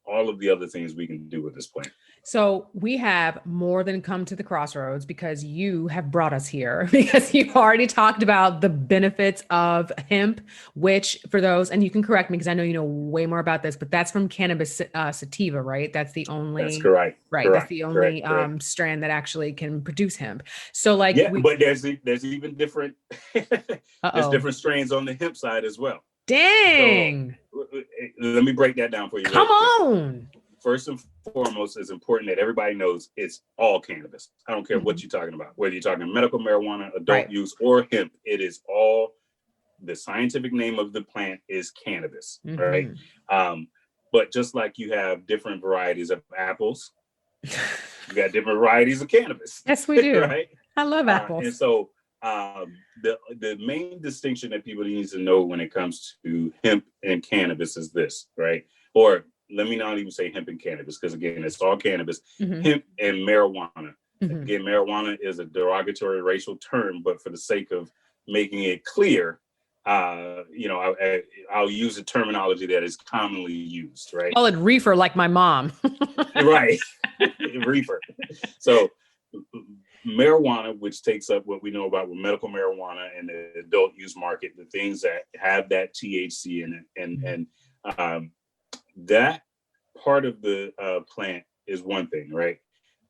all of the other things we can do with this plant. So we have more than come to the crossroads because you have brought us here, because you already talked about the benefits of hemp, which for those, and you can correct me because I know you know way more about this, but that's from cannabis sativa, right? That's the only, that's correct. Right. Correct. That's the only strand that actually can produce hemp. So like, but there's even different, there's different strains on the hemp side as well. Dang. So, let me break that down for you. Come on. First and foremost, it's important that everybody knows it's all cannabis. I don't care what you're talking about, whether you're talking medical marijuana, adult use, or hemp. It is all, the scientific name of the plant is cannabis, right? But just like you have different varieties of apples, You got different varieties of cannabis. Yes, we do. Right. I love And apples. so the main distinction that people need to know when it comes to hemp and cannabis is this, right? Or let me not even say hemp and cannabis, because again, it's all cannabis. Hemp and marijuana. Again, marijuana is a derogatory racial term, but for the sake of making it clear, I'll use a terminology that is commonly used, right? Call it reefer, like my mom. Right. Reefer. So marijuana, which takes up what we know about with medical marijuana and the adult use market, the things that have that THC in it, and that part of the plant is one thing, right?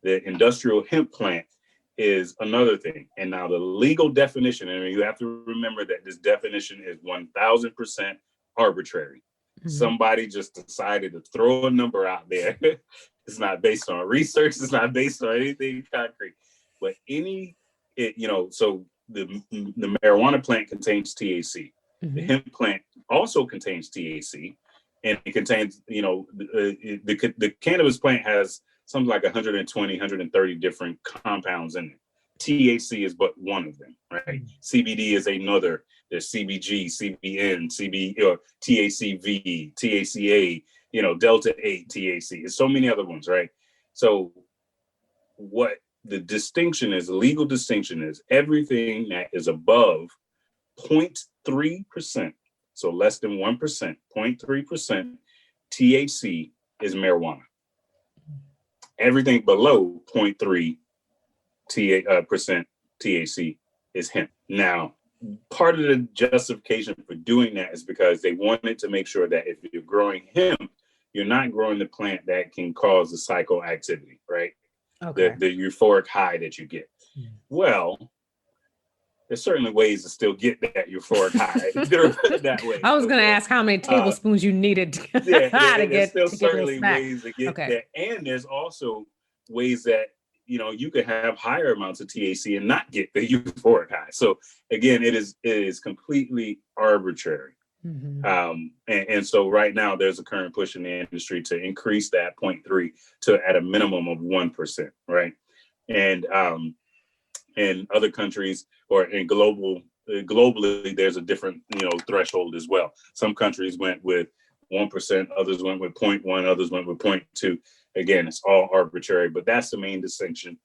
The industrial hemp plant is another thing. And now the legal definition, and you have to remember that this definition is 1000% arbitrary. Somebody just decided to throw a number out there. It's not based on research. It's not based on anything concrete. But so the marijuana plant contains THC. The hemp plant also contains THC, and it contains, the cannabis plant has something like 120, 130 different compounds in it. THC is but one of them, right? CBD is another. There's CBG, CBN, or THCV, THCA, Delta 8 THC. There's so many other ones, right? So what the distinction is, the legal distinction is everything that is above 0.3%, so less than 1%, 0.3% THC is marijuana. Everything below 0.3% THC is hemp. Now, part of the justification for doing that is because they wanted to make sure that if you're growing hemp, you're not growing the plant that can cause the psychoactivity, right? Okay. The euphoric high that you get. Well, there's certainly ways to still get that euphoric high that way. I was going to ask how many tablespoons you needed to there's still certainly ways to get that. And there's also ways that, you could have higher amounts of THC and not get the euphoric high. So again, it is completely arbitrary. And so right now there's a current push in the industry to increase that 0.3 to at a minimum of 1%, right? And in other countries or in globally, there's a different, threshold as well. Some countries went with 1%, others went with 0.1, others went with 0.2. Again, it's all arbitrary, but that's the main distinction.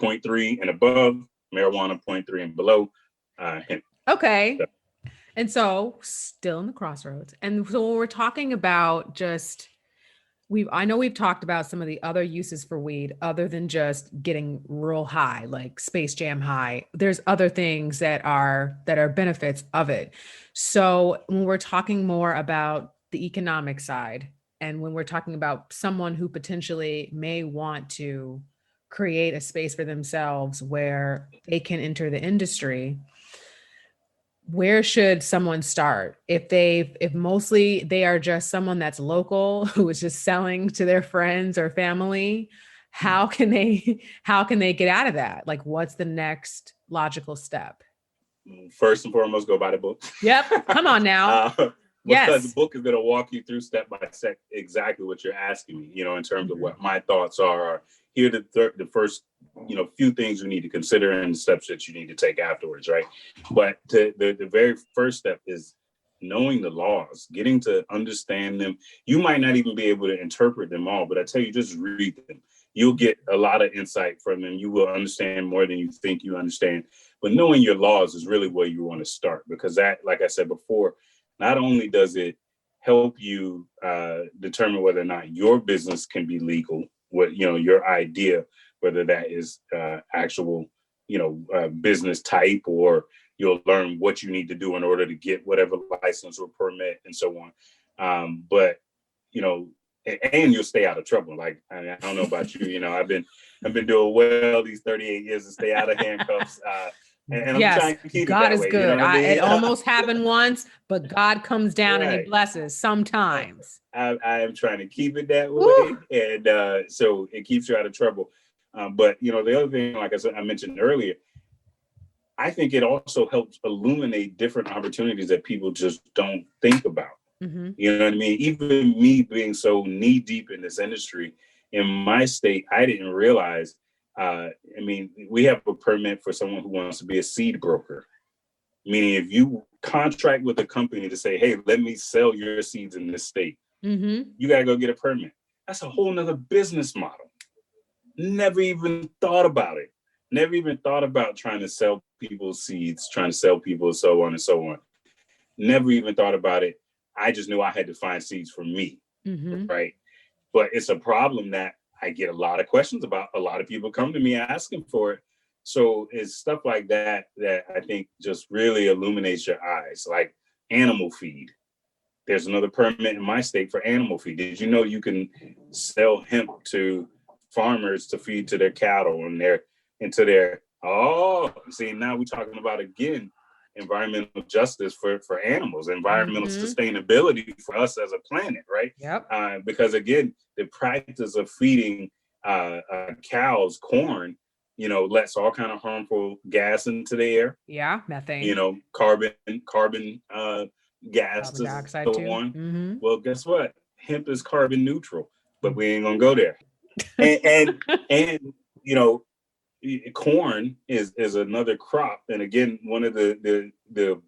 0.3 and above, marijuana, 0.3 and below, hemp. Okay. And so still in the crossroads. And so when we're talking about I know we've talked about some of the other uses for weed other than just getting real high, like Space Jam high. There's other things that are benefits of it. So when we're talking more about the economic side, and when we're talking about someone who potentially may want to create a space for themselves where they can enter the industry, where should someone start? If mostly they are just someone that's local who is just selling to their friends or family, how can they get out of that? Like, what's the next logical step? First and foremost, go buy the book. Yep. Come on now. Because the book is going to walk you through step by step exactly what you're asking me, in terms of what my thoughts are. Here are the first, few things you need to consider and the steps that you need to take afterwards, right? But the very first step is knowing the laws, getting to understand them. You might not even be able to interpret them all, but I tell you, just read them. You'll get a lot of insight from them. You will understand more than you think you understand. But knowing your laws is really where you want to start, because that, like I said before, not only does it help you determine whether or not your business can be legal, what, your idea, whether that is actual, business type, or you'll learn what you need to do in order to get whatever license or permit and so on. But, and you'll stay out of trouble. Like, I don't know about you, I've been doing well these 38 years to stay out of handcuffs. And I'm trying to keep God it that is way, good. It almost happened once, but God comes down and he blesses sometimes. I am trying to keep it that way. And so it keeps you out of trouble. But, the other thing, like I mentioned earlier, I think it also helps illuminate different opportunities that people just don't think about. You know what I mean? Even me being so knee deep in this industry, in my state, I didn't realize, I mean, we have a permit for someone who wants to be a seed broker, meaning if you contract with a company to say, hey, let me sell your seeds in this state, you got to go get a permit. That's a whole nother business model. Never even thought about it. Never even thought about trying to sell people seeds, trying to sell people so on and so on. Never even thought about it. I just knew I had to find seeds for me, right? But it's a problem that I get a lot of questions about. A lot of people come to me asking for it. So it's stuff like that that I think just really illuminates your eyes, like animal feed. There's another permit in my state for animal feed. Did you know you can sell hemp to farmers to feed to their cattle and see, now we're talking about, again, environmental justice for animals, environmental sustainability for us as a planet, right? Yep. Because again, the practice of feeding cows corn, lets all kind of harmful gas into the air. Yeah, methane. Carbon gas Carbon to dioxide too. on. Well, guess what? Hemp is carbon neutral, but we ain't gonna go there. And corn is another crop. And again, one of the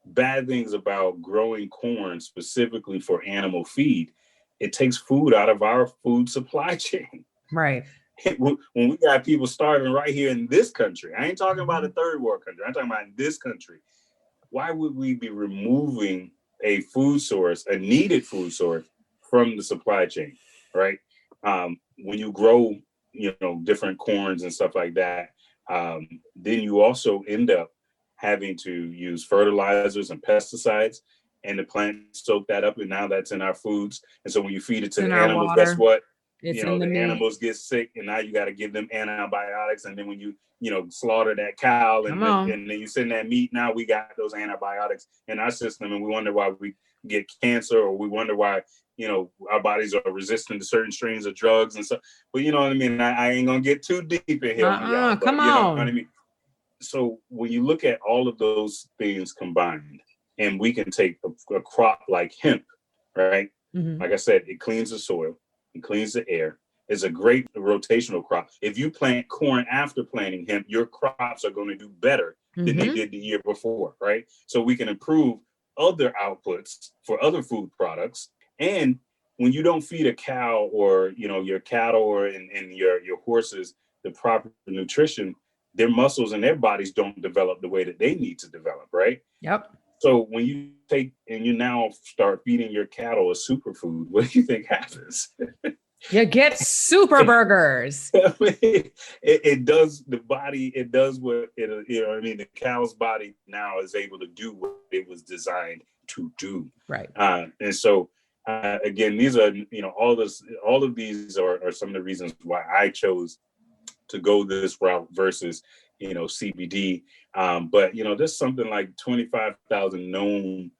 bad things about growing corn specifically for animal feed, it takes food out of our food supply chain. Right. When we got people starving right here in this country, I ain't talking about a third world country, I'm talking about in this country. Why would we be removing a food source, a needed food source, from the supply chain, right? When you grow, different corns and stuff like that, then you also end up having to use fertilizers and pesticides, and the plants soak that up, and now that's in our foods. And so when you feed it to the animals, guess what? It's the animals get sick, and now you got to give them antibiotics. And then when you slaughter that cow and then you send that meat, now we got those antibiotics in our system, and we wonder why we get cancer, or we wonder why our bodies are resistant to certain strains of drugs and stuff. But you know what I mean? I ain't gonna get too deep in here on y'all, but come on. You know what I mean? So when you look at all of those things combined, and we can take a crop like hemp, right? Like I said, it cleans the soil, it cleans the air. It's a great rotational crop. If you plant corn after planting hemp, your crops are going to do better than they did the year before, right? So we can improve other outputs for other food products. And when you don't feed a cow or your cattle or and your horses the proper nutrition, their muscles and their bodies don't develop the way that they need to develop, right? Yep. So when you take and you now start feeding your cattle a superfood, what do you think happens? You get super burgers. It does the body. It does what it. I mean, the cow's body now is able to do what it was designed to do. Right. And so again, these are all of these are some of the reasons why I chose to go this route versus CBD. But there's something like 25,000 known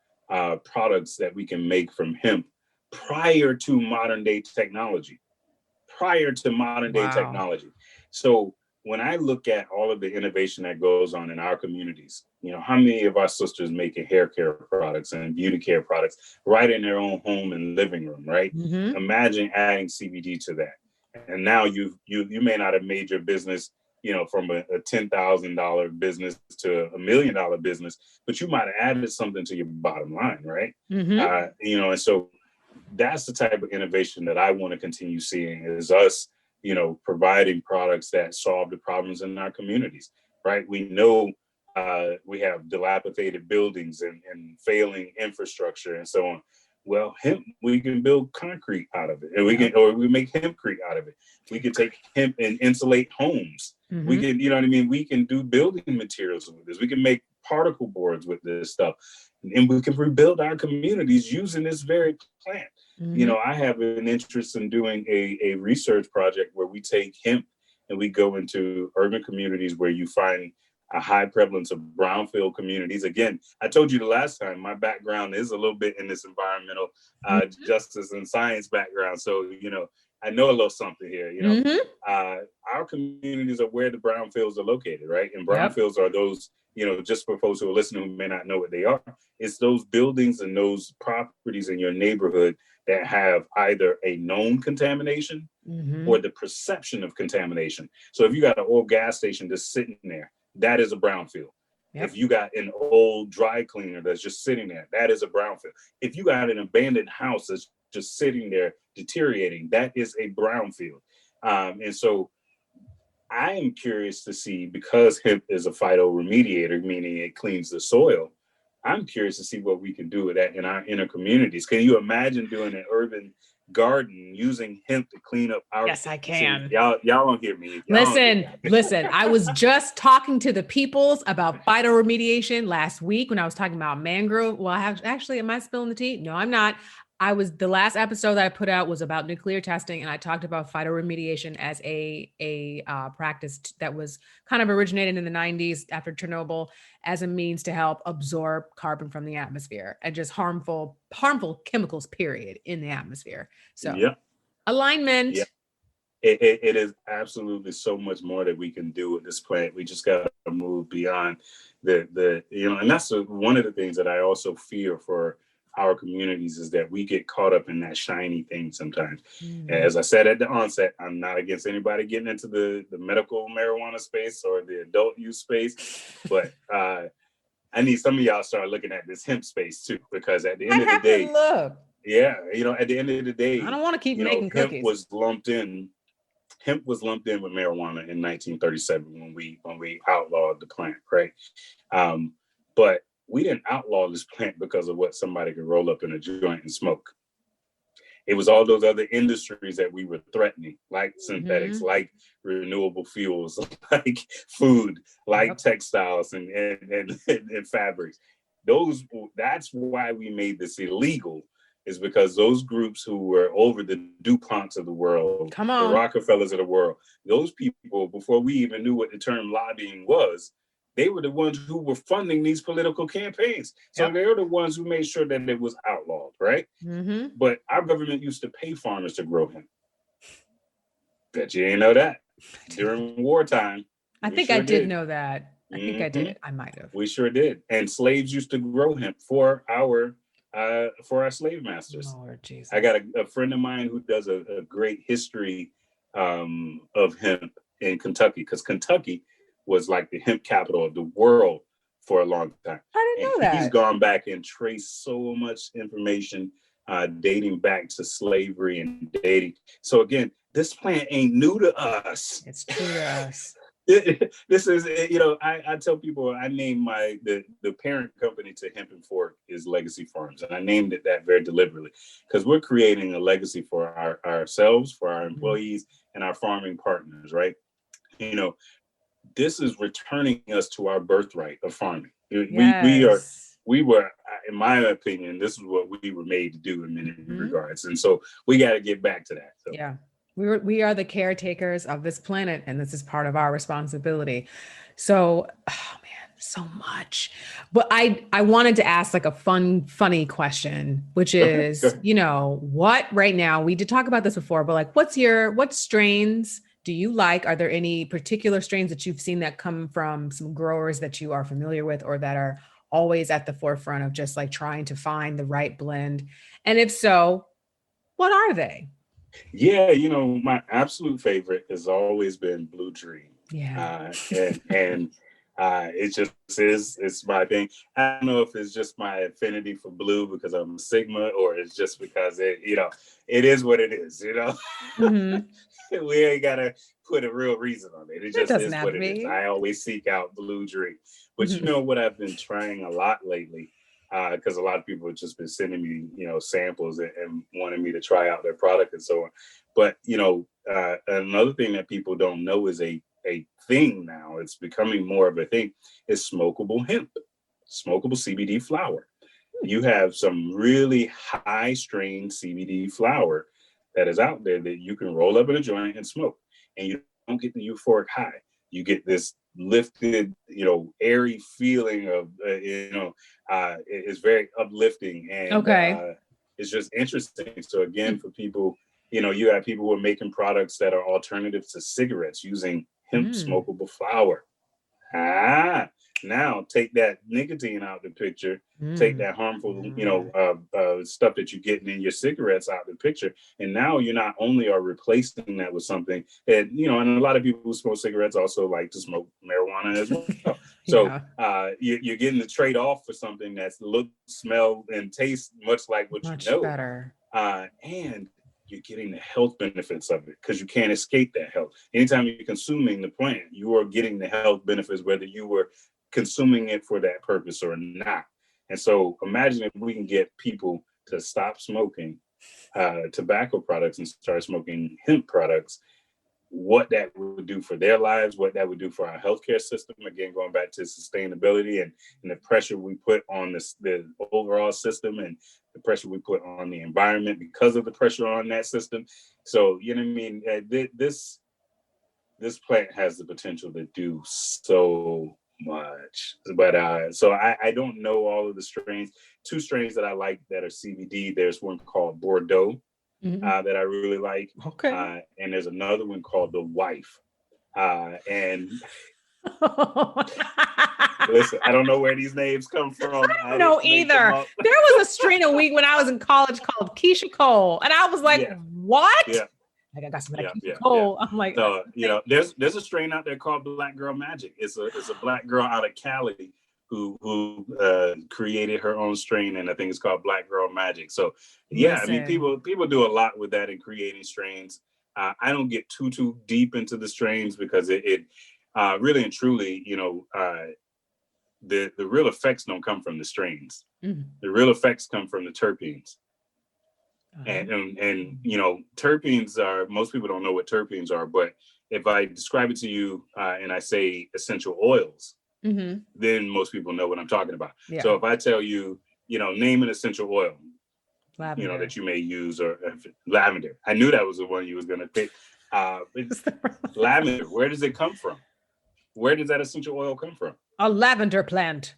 products that we can make from hemp prior to modern day technology. So when I look at all of the innovation that goes on in our communities, how many of our sisters making hair care products and beauty care products right in their own home and living room, right? Imagine adding CBD to that. And now you may not have made your business, from a $10,000 business to $1 million business, but you might have added something to your bottom line, right? And so that's the type of innovation that I want to continue seeing, is us, providing products that solve the problems in our communities, right? We know we have dilapidated buildings and failing infrastructure and so on. Well, hemp, we can build concrete out of it, and we make hempcrete out of it. We can take hemp and insulate homes. We can, we can do building materials with this. We can make particle boards with this stuff, and we can rebuild our communities using this very plant. I have an interest in doing a research project where we take hemp and we go into urban communities where you find a high prevalence of brownfield communities. Again, I told you the last time, my background is a little bit in this environmental justice and science background. So, I know a little something here. Our communities are where the brownfields are located, right? And brownfields are those, just for folks who are listening who may not know what they are, it's those buildings and those properties in your neighborhood that have either a known contamination Mm-hmm. or the perception of contamination. So if you got an old gas station just sitting there, that is a brownfield. Yep. If you got an old dry cleaner that's just sitting there, that is a brownfield. If you got an abandoned house that's just sitting there deteriorating, that is a brownfield. And so I am curious to see, because hemp is a phytoremediator, meaning it cleans the soil, I'm curious to see what we can do with that in our inner communities. Can you imagine doing an urban garden using hemp to clean up our— Yes, I can. See, y'all don't hear me. Listen, I was just talking to the peoples about phytoremediation last week when I was talking about mangrove. Well, actually, am I spilling the tea? No, I'm not. The last episode that I put out was about nuclear testing, and I talked about phytoremediation as a practice that was kind of originated in the 90s after Chernobyl as a means to help absorb carbon from the atmosphere and just harmful chemicals, period, in the atmosphere. So Yeah. alignment. Yeah. It is absolutely so much more that we can do with this plant. We just got to move beyond the and that's one of the things that I also fear for our communities, is that we get caught up in that shiny thing sometimes. As I said at the onset, I'm not against anybody getting into the medical marijuana space or the adult use space, but I need some of y'all start looking at this hemp space too, because at the end of the day, look. Yeah, at the end of the day, I don't want to keep making hemp cookies. was lumped in with marijuana in 1937 when we outlawed the plant, right? But we didn't outlaw this plant because of what somebody could roll up in a joint and smoke. It was all those other industries that we were threatening, like synthetics, like renewable fuels, like food, like textiles and fabrics. That's why we made this illegal, is because those groups who were over the DuPonts of the world, the Rockefellers of the world, those people, before we even knew what the term lobbying was, they were the ones who were funding these political campaigns. So they were the ones who made sure that it was outlawed, right? But our government used to pay farmers to grow hemp. Bet you ain't know that. During wartime. I think I did know that. I think I did. I might have. We sure did. And slaves used to grow hemp for our slave masters. Lord Jesus. I got a friend of mine who does a great history of hemp in Kentucky, because Kentucky was like the hemp capital of the world for a long time. I didn't know that. He's gone back and traced so much information dating back to slavery and dating. So again, this plant ain't new to us. It's true to us. This is, I tell people I named the parent company to Hemp and Fork is Legacy Farms. And I named it that very deliberately because we're creating a legacy for ourselves, for our employees, and our farming partners, right? This is returning us to our birthright of farming. Yes. We were, in my opinion, this is what we were made to do in many regards. And so we got to get back to that. So. Yeah. We are the caretakers of this planet, and this is part of our responsibility. So, so much. But I wanted to ask like a funny question, which is, what right now, we did talk about this before, but like, what strains do you like? Are there any particular strains that you've seen that come from some growers that you are familiar with, or that are always at the forefront of just like trying to find the right blend? And if so, what are they? Yeah, my absolute favorite has always been Blue Dream. Yeah. And it just is, it's my thing. I don't know if it's just my affinity for blue because I'm a Sigma, or it's just because it is what it is, We ain't gotta put a real reason on it. It just is what it is. I always seek out Blue Dream. But what I've been trying a lot lately, because a lot of people have just been sending me, samples and wanting me to try out their product and so on. But, another thing that people don't know is a thing now, it's becoming more of a thing, is smokable hemp, smokable CBD flower. You have some really high strain CBD flower that is out there that you can roll up in a joint and smoke, and you don't get the euphoric high. You get this lifted, airy feeling of, it's very uplifting, and it's just interesting. So again, for people, you have people who are making products that are alternatives to cigarettes using hemp smokable flower. Now take that nicotine out the picture, take that harmful, stuff that you're getting in your cigarettes out the picture, and now you not only are replacing that with something that and a lot of people who smoke cigarettes also like to smoke marijuana as well. So you're getting the trade off for something that's look, smell, and taste much like what much you know, better, and you're getting the health benefits of it because you can't escape that health. Anytime you're consuming the plant, you are getting the health benefits, whether you were consuming it for that purpose or not. And so imagine if we can get people to stop smoking tobacco products and start smoking hemp products, what that would do for their lives, what that would do for our healthcare system. Again, going back to sustainability and the pressure we put on the overall system and the pressure we put on the environment because of the pressure on that system. So, you know what I mean? This plant has the potential to do so much. But so I don't know all of the strains. Two strains that I like that are CBD. There's one called Bordeaux that I really like. Okay. And there's another one called The Wife. And listen, I don't know where these names come from. I don't know either. There was a strain of weed when I was in college called Keisha Cole, and I was like, "What?" Yeah. Like I got some Keisha Cole. I'm like, so, there's a strain out there called Black Girl Magic. It's a Black girl out of Cali who created her own strain, and I think it's called Black Girl Magic. So I mean, people do a lot with that in creating strains. I don't get too deep into the strains because it really and truly, the real effects don't come from the strains. The real effects come from the terpenes. And terpenes are, most people don't know what terpenes are, but if I describe it to you and I say essential oils, then most people know what I'm talking about. Yeah. So if I tell you, name an essential oil, lavender, that you may use, or lavender. I knew that was the one you was going to pick. Lavender, where does it come from? Where does that essential oil come from? A lavender plant.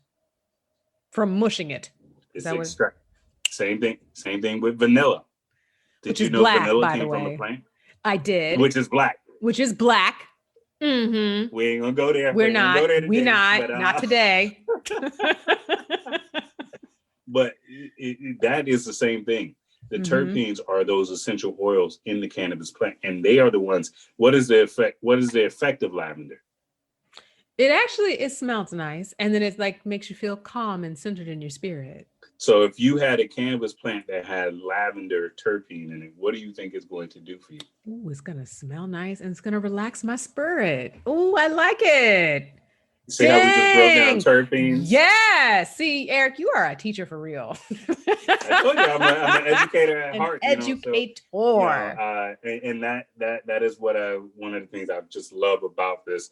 From mushing it. It's extract. Same thing with vanilla. Did you know black, vanilla came from a plant? I did. Which is black. Mm-hmm. We ain't gonna go there. We're not. Go there today, we're not. Not today. But that is the same thing. The terpenes are those essential oils in the cannabis plant, and they are the ones. What is the effect? What is the effect of lavender? It smells nice, and then it like makes you feel calm and centered in your spirit. So if you had a cannabis plant that had lavender terpene in it, what do you think it's going to do for you? Ooh, it's going to smell nice and it's going to relax my spirit. Ooh, I like it. See how we just broke down terpenes? Yeah. See, Eric, you are a teacher for real. I told you I'm an educator at heart. Educator. And that is what one of the things I just love about this,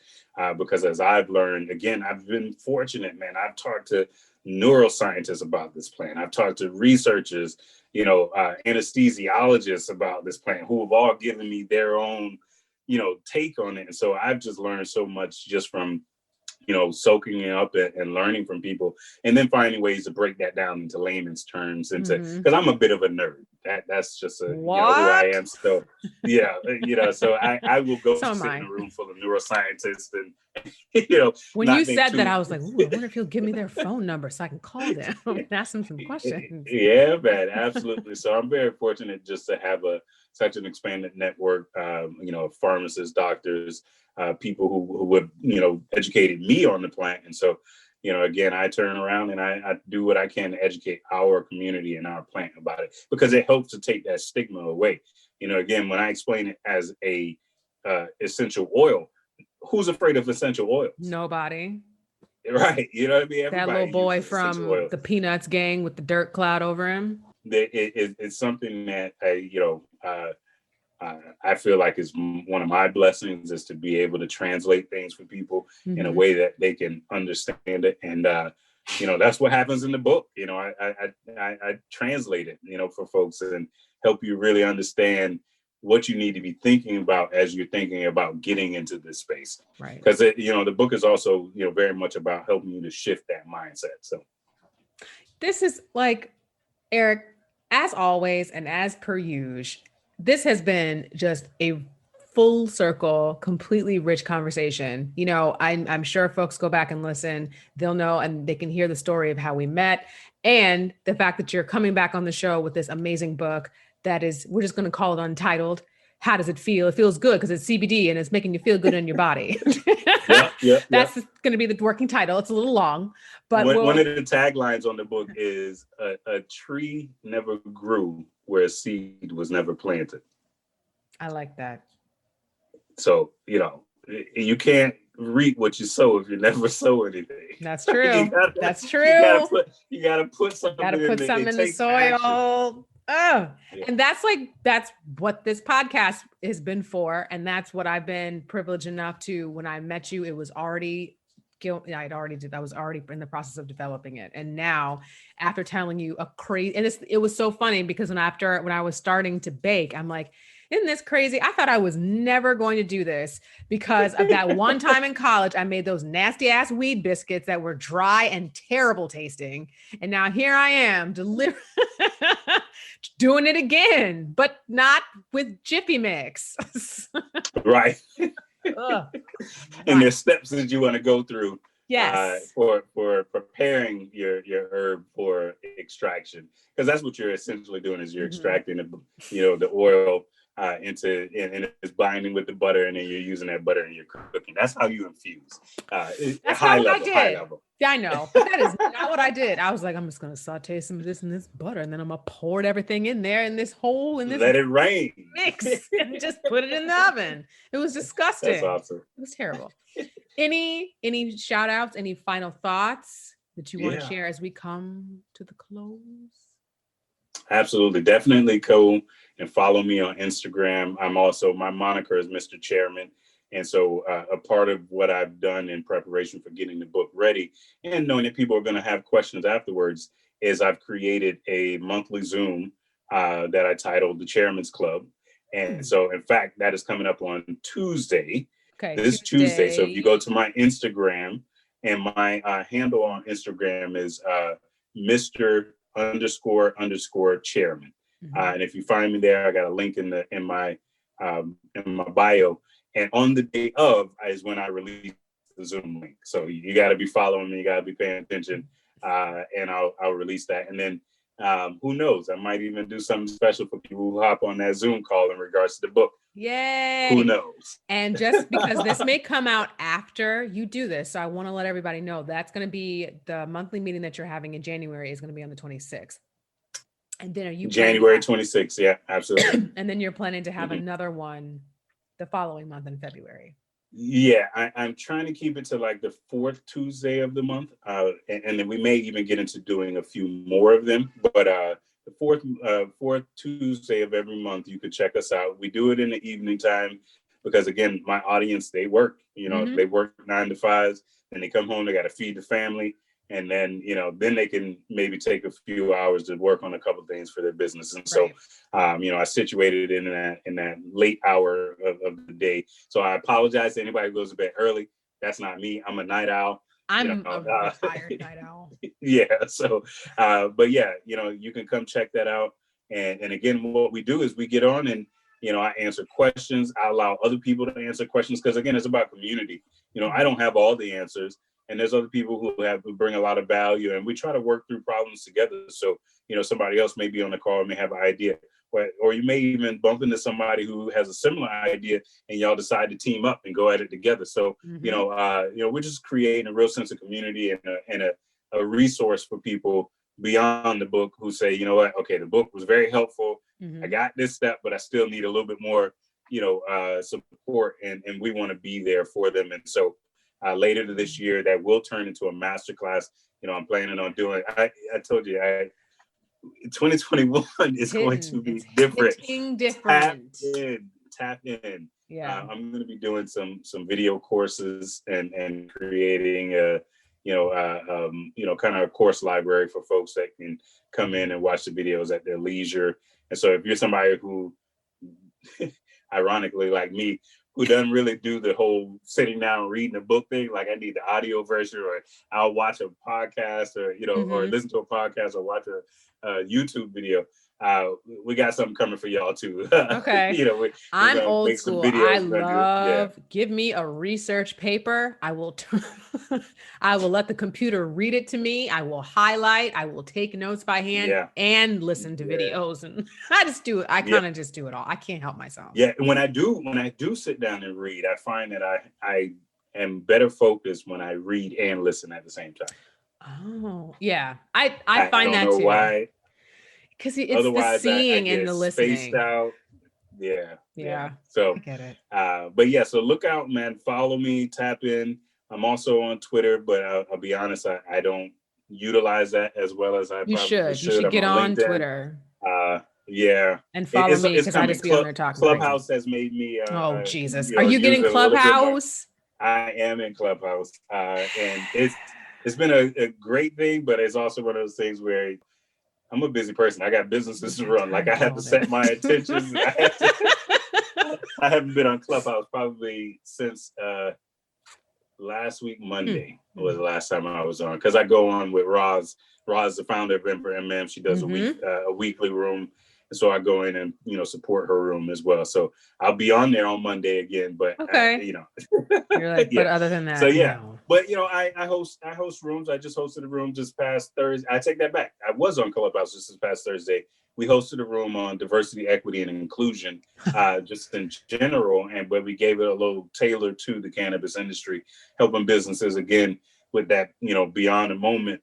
because as I've learned, again, I've been fortunate, man. I've talked to neuroscientists about this plant. I've talked to researchers, anesthesiologists about this plant, who have all given me their own, take on it. And so I've just learned so much just from soaking it up and learning from people, and then finding ways to break that down into layman's terms, because I'm a bit of a nerd. That's just who I am. So so I will go sit in a room full of neuroscientists and when you said that, I was like, ooh, I wonder if he'll give me their phone number so I can call them and ask them some questions. Yeah, man, absolutely. So I'm very fortunate just to have such an expanded network, pharmacists, doctors, people who have, educated me on the plant. And so, again, I turn around and I do what I can to educate our community and our plant about it, because it helps to take that stigma away. Again, when I explain it as a essential oil, who's afraid of essential oils? Nobody. Right. You know what I mean? Everybody, that little boy from the Peanuts gang with the dirt cloud over him. It's something that, I feel like is one of my blessings, is to be able to translate things for people in a way that they can understand it. And, that's what happens in the book. I translate it, for folks and help you really understand what you need to be thinking about as you're thinking about getting into this space. Right. Because, the book is also, very much about helping you to shift that mindset. So this is like, Eric, as always, and as per usual, this has been just a full circle, completely rich conversation. You know, I'm sure folks go back and listen, they'll know and they can hear the story of how we met and the fact that you're coming back on the show with this amazing book that is, we're just going to call it Untitled. How does it feel? It feels good because it's CBD and it's making you feel good in your body. That's going to be the working title. It's a little long, but one of the taglines on the book is a tree never grew where a seed was never planted. I like that. So, you know, you can't reap what you sow if you never sow anything. That's true. That's true. You gotta put something in the soil. Oh, yeah. And that's what this podcast has been for. And that's what I've been privileged enough to, when I met you, it was already I was already in the process of developing it. And now after telling you it was so funny because when I was starting to bake, I'm like, isn't this crazy? I thought I was never going to do this because of that one time in college, I made those nasty ass weed biscuits that were dry and terrible tasting. And now here I am doing it again, but not with Jiffy Mix. Right. And there's steps that you want to go through. Yes. For preparing your herb for extraction, because that's what you're essentially doing is you're extracting the oil into and it's binding with the butter, and then you're using that butter and you're cooking. That's how you infuse. That's high level. Yeah, I know. But that is not what I did. I was like, I'm just gonna saute some of this in this butter, and then I'm gonna pour everything in there in this let it rain mix and just put it in the oven. It was disgusting. That's awesome. It was terrible. Any shout outs, any final thoughts that you want to share as we come to the close? Absolutely. Definitely go and follow me on Instagram. My moniker is Mr. Chairman. And so a part of what I've done in preparation for getting the book ready and knowing that people are going to have questions afterwards is I've created a monthly Zoom that I titled the Chairman's Club. And so, in fact, that is coming up on Tuesday. This Tuesday. So if you go to my Instagram, and my handle on Instagram is Mr__chairman. And if you find me there, I got a link in my bio. And on the day of is when I release the Zoom link. So you got to be following me. You got to be paying attention. And I'll release that. And then who knows? I might even do something special for people who hop on that Zoom call in regards to the book. Yay! Who knows? And just because this may come out after you do this, so I want to let everybody know that's going to be the monthly meeting that you're having in January is going to be on the 26th. And then are you January 26th? Yeah, absolutely. And then you're planning to have another one the following month in February. Yeah, I'm trying to keep it to like the fourth Tuesday of the month. And then we may even get into doing a few more of them. But the fourth Tuesday of every month, you could check us out. We do it in the evening time because, again, my audience, they work. They work 9 to 5s, and they come home, they got to feed the family. And then, then they can maybe take a few hours to work on a couple of things for their business. And so, I situated it in that late hour of the day. So I apologize to anybody who goes to bed early. That's not me. I'm a night owl. I'm a retired night owl. Yeah. So, but yeah, you can come check that out. And again, what we do is we get on and, I answer questions. I allow other people to answer questions because, again, it's about community. I don't have all the answers. And there's other people who bring a lot of value, and we try to work through problems together. So, somebody else may be on the call and may have an idea, or you may even bump into somebody who has a similar idea, and y'all decide to team up and go at it together. So, we're just creating a real sense of community and a resource for people beyond the book who say, you know what, okay, the book was very helpful. I got this step, but I still need a little bit more, support, and we want to be there for them. And so, later this year, that will turn into a masterclass. I'm planning on doing. I told you, 2021 is going to be different. Tap in. Yeah, I'm going to be doing some video courses and creating kind of a course library for folks that can come in and watch the videos at their leisure. And so, if you're somebody who, ironically, like me, who doesn't really do the whole sitting down and reading a book thing, like I need the audio version, or I'll watch a podcast, or or listen to a podcast, or watch a YouTube video. we got something coming for y'all too. Okay. You know, we're I'm gonna old make some school. videos. I We're gonna do, yeah. love, give me a research paper. I will, I will let the computer read it to me. I will highlight, I will take notes by hand Yeah. and listen to videos. And I just do it. I kind of just do it all. I can't help myself. Yeah. And when I do sit down and read, I find that I am better focused when I read and listen at the same time. Oh, yeah. I find that don't know too. why. Because it's Otherwise, the seeing I and get the spaced listening. out. Yeah. So I get it. But yeah, so look out, man. Follow me, tap in. I'm also on Twitter, but I'll be honest, I don't utilize that as well as I You probably should. You should. should I'm get on on LinkedIn. Twitter. Yeah. And follow me It's because I coming. just be on there talking Clubhouse crazy. has made me Oh, Jesus. you Are know, you getting use it a little bit more. Clubhouse? I am in Clubhouse. And it's been a great thing, but it's also one of those things where I'm a busy person. I got businesses to run. Like I have to set my intentions. I haven't been on Clubhouse probably since last week Monday was the last time I was on, because I go on with Roz. Roz, the founder of M for MM. She does a weekly room, and so I go in and support her room as well. So I'll be on there on Monday again. But you're like, but other than that, so yeah. No. But I host rooms. I just hosted a room just past Thursday. I take that back. I was on Clubhouse just this past Thursday. We hosted a room on diversity, equity, and inclusion, just in general, but we gave it a little tailor to the cannabis industry, helping businesses again with that, beyond a moment.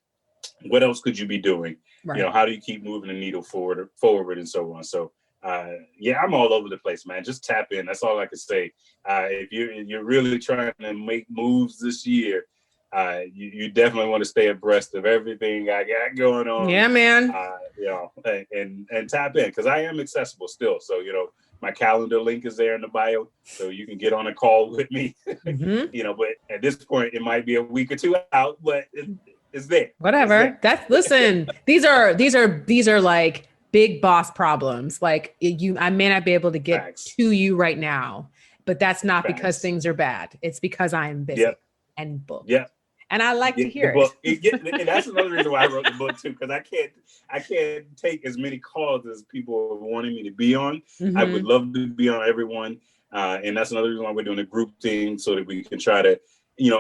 What else could you be doing? Right. How do you keep moving the needle forward, and so on. So, I'm all over the place, man. Just tap in. That's all I can say. If you're really trying to make moves this year, you definitely want to stay abreast of everything I got going on. Yeah, man. And tap in, because I am accessible still. So, my calendar link is there in the bio, so you can get on a call with me. But at this point, it might be a week or two out, but it's there. Whatever. Listen, these are like big boss problems. Like I may not be able to get to you right now, but that's not because things are bad. It's because I am busy and booked. Yeah. And I like to hear it. And that's another reason why I wrote the book too, because I can't take as many calls as people are wanting me to be on. I would love to be on everyone. And that's another reason why we're doing a group thing, so that we can try to,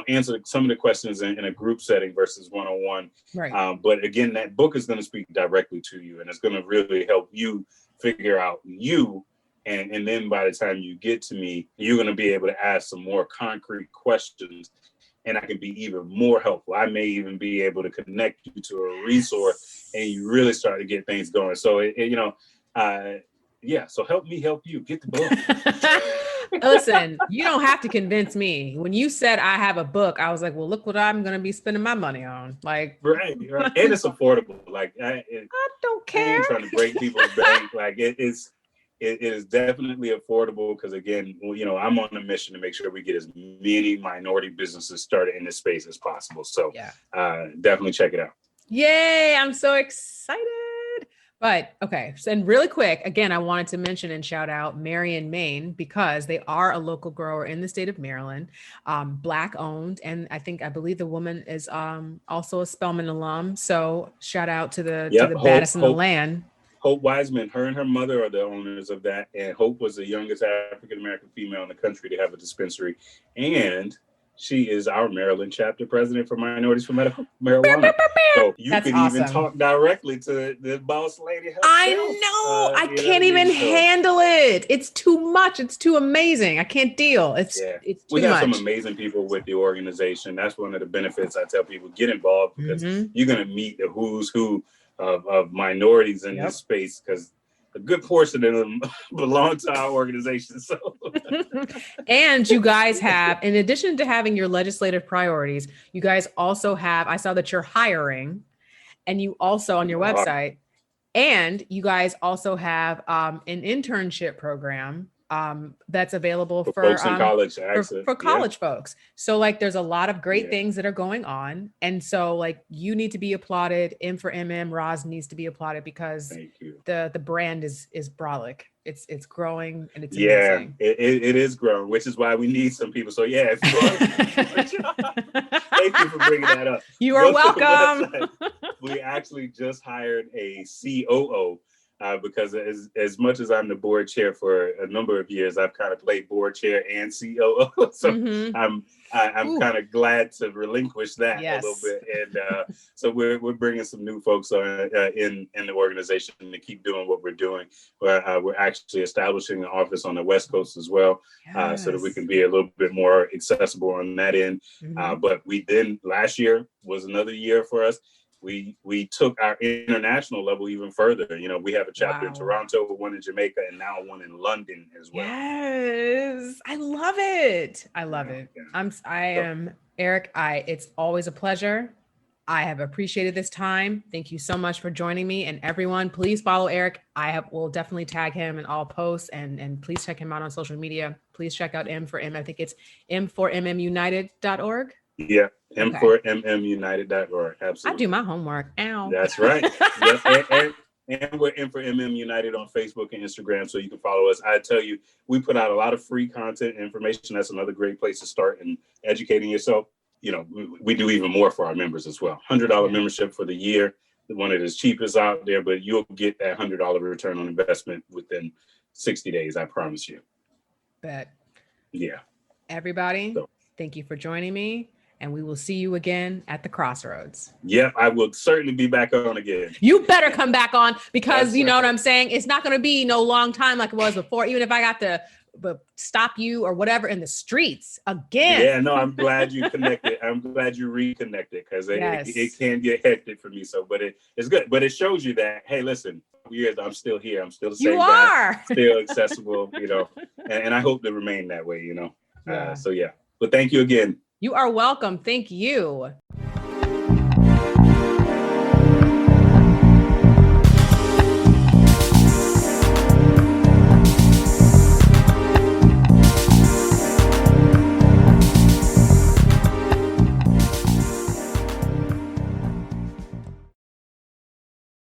answer some of the questions in a group setting versus one-on-one. Right. But again, that book is going to speak directly to you, and it's going to really help you figure out you. And then by the time you get to me, you're going to be able to ask some more concrete questions, and I can be even more helpful. I may even be able to connect you to a resource, and you really start to get things going. So, so help me help you get the book. Listen, you don't have to convince me. When you said I have a book, I was like, well, look what I'm going to be spending my money on. Like, right. And it's affordable. Like, I don't care. I ain't trying to break people's bank. Like, it is definitely affordable, because again, I'm on a mission to make sure we get as many minority businesses started in this space as possible. So definitely check it out. Yay. I'm so excited. But okay. And really quick, again, I wanted to mention and shout out Marion, Maine, because they are a local grower in the state of Maryland, Black owned. And I believe the woman is also a Spelman alum. So shout out to the baddest in the land. Hope Wiseman, her and her mother are the owners of that. And Hope was the youngest African-American female in the country to have a dispensary. And she is our Maryland chapter president for Minorities for Medical Marijuana. So you could even talk directly to the boss lady herself. I know. I can't even handle it. It's too much. It's too amazing. I can't deal. It's too much. We have some amazing people with the organization. That's one of the benefits. I tell people, get involved, because you're going to meet the who's who of minorities in this space, because a good portion of them belong to our organization. So, and you guys have, in addition to having your legislative priorities, you guys also have, I saw that you're hiring, and you also on your website, and you guys also have an internship program that's available for folks in college, for college folks. So like, there's a lot of great things that are going on. And so like, you need to be applauded. M for MM, Roz needs to be applauded, because the brand is brolic. It's growing, and it's amazing. It is growing, which is why we need some people. So if you thank you for bringing that up. You are welcome. We actually just hired a COO. because as much as I'm the board chair for a number of years, I've kind of played board chair and COO. So Mm-hmm. I'm kind of glad to relinquish that a little Yes. bit. And so we're bringing some new folks on in the organization to keep doing what we're doing. We're actually establishing an office on the West Coast as well, so that we Yes. can be a little bit more accessible on that end. Mm-hmm. But we then last year was another year for us. We took our international level even further. You know, we have a chapter in Wow. Toronto, one in Jamaica, and now one in London as well. Yes. I love it. I love it. Yeah. I am Erik. It's always a pleasure. I have appreciated this time. Thank you so much for joining me. And everyone, please follow Erik. Will definitely tag him in all posts, and please check him out on social media. Please check out M for M. I think it's m4mmunited.org. Yeah, Okay. m4mmunited.org. Absolutely. I do my homework. Ow. That's right. Yep. And we're in for MM United on Facebook and Instagram, so you can follow us. I tell you, we put out a lot of free content information. That's another great place to start in educating yourself. You know, we do even more for our members as well. $100 membership for the year, one of the cheapest out there, but you'll get that $100 return on investment within 60 days. I promise you. Bet. Yeah. Everybody, thank you for joining me. And we will see you again at the crossroads. Yep, I will certainly be back on again. You better come back on, because you know what I'm saying? It's not going to be no long time like it was before, even if I got to stop you or whatever in the streets again. Yeah, no, I'm glad you connected. I'm glad you reconnected, because it can get hectic for me. So, but it's good. But it shows you that, hey, listen, years I'm still here. I'm still the same guy, still accessible, you know, and I hope to remain that way, you know. So, yeah. But thank you again. You are welcome. Thank you.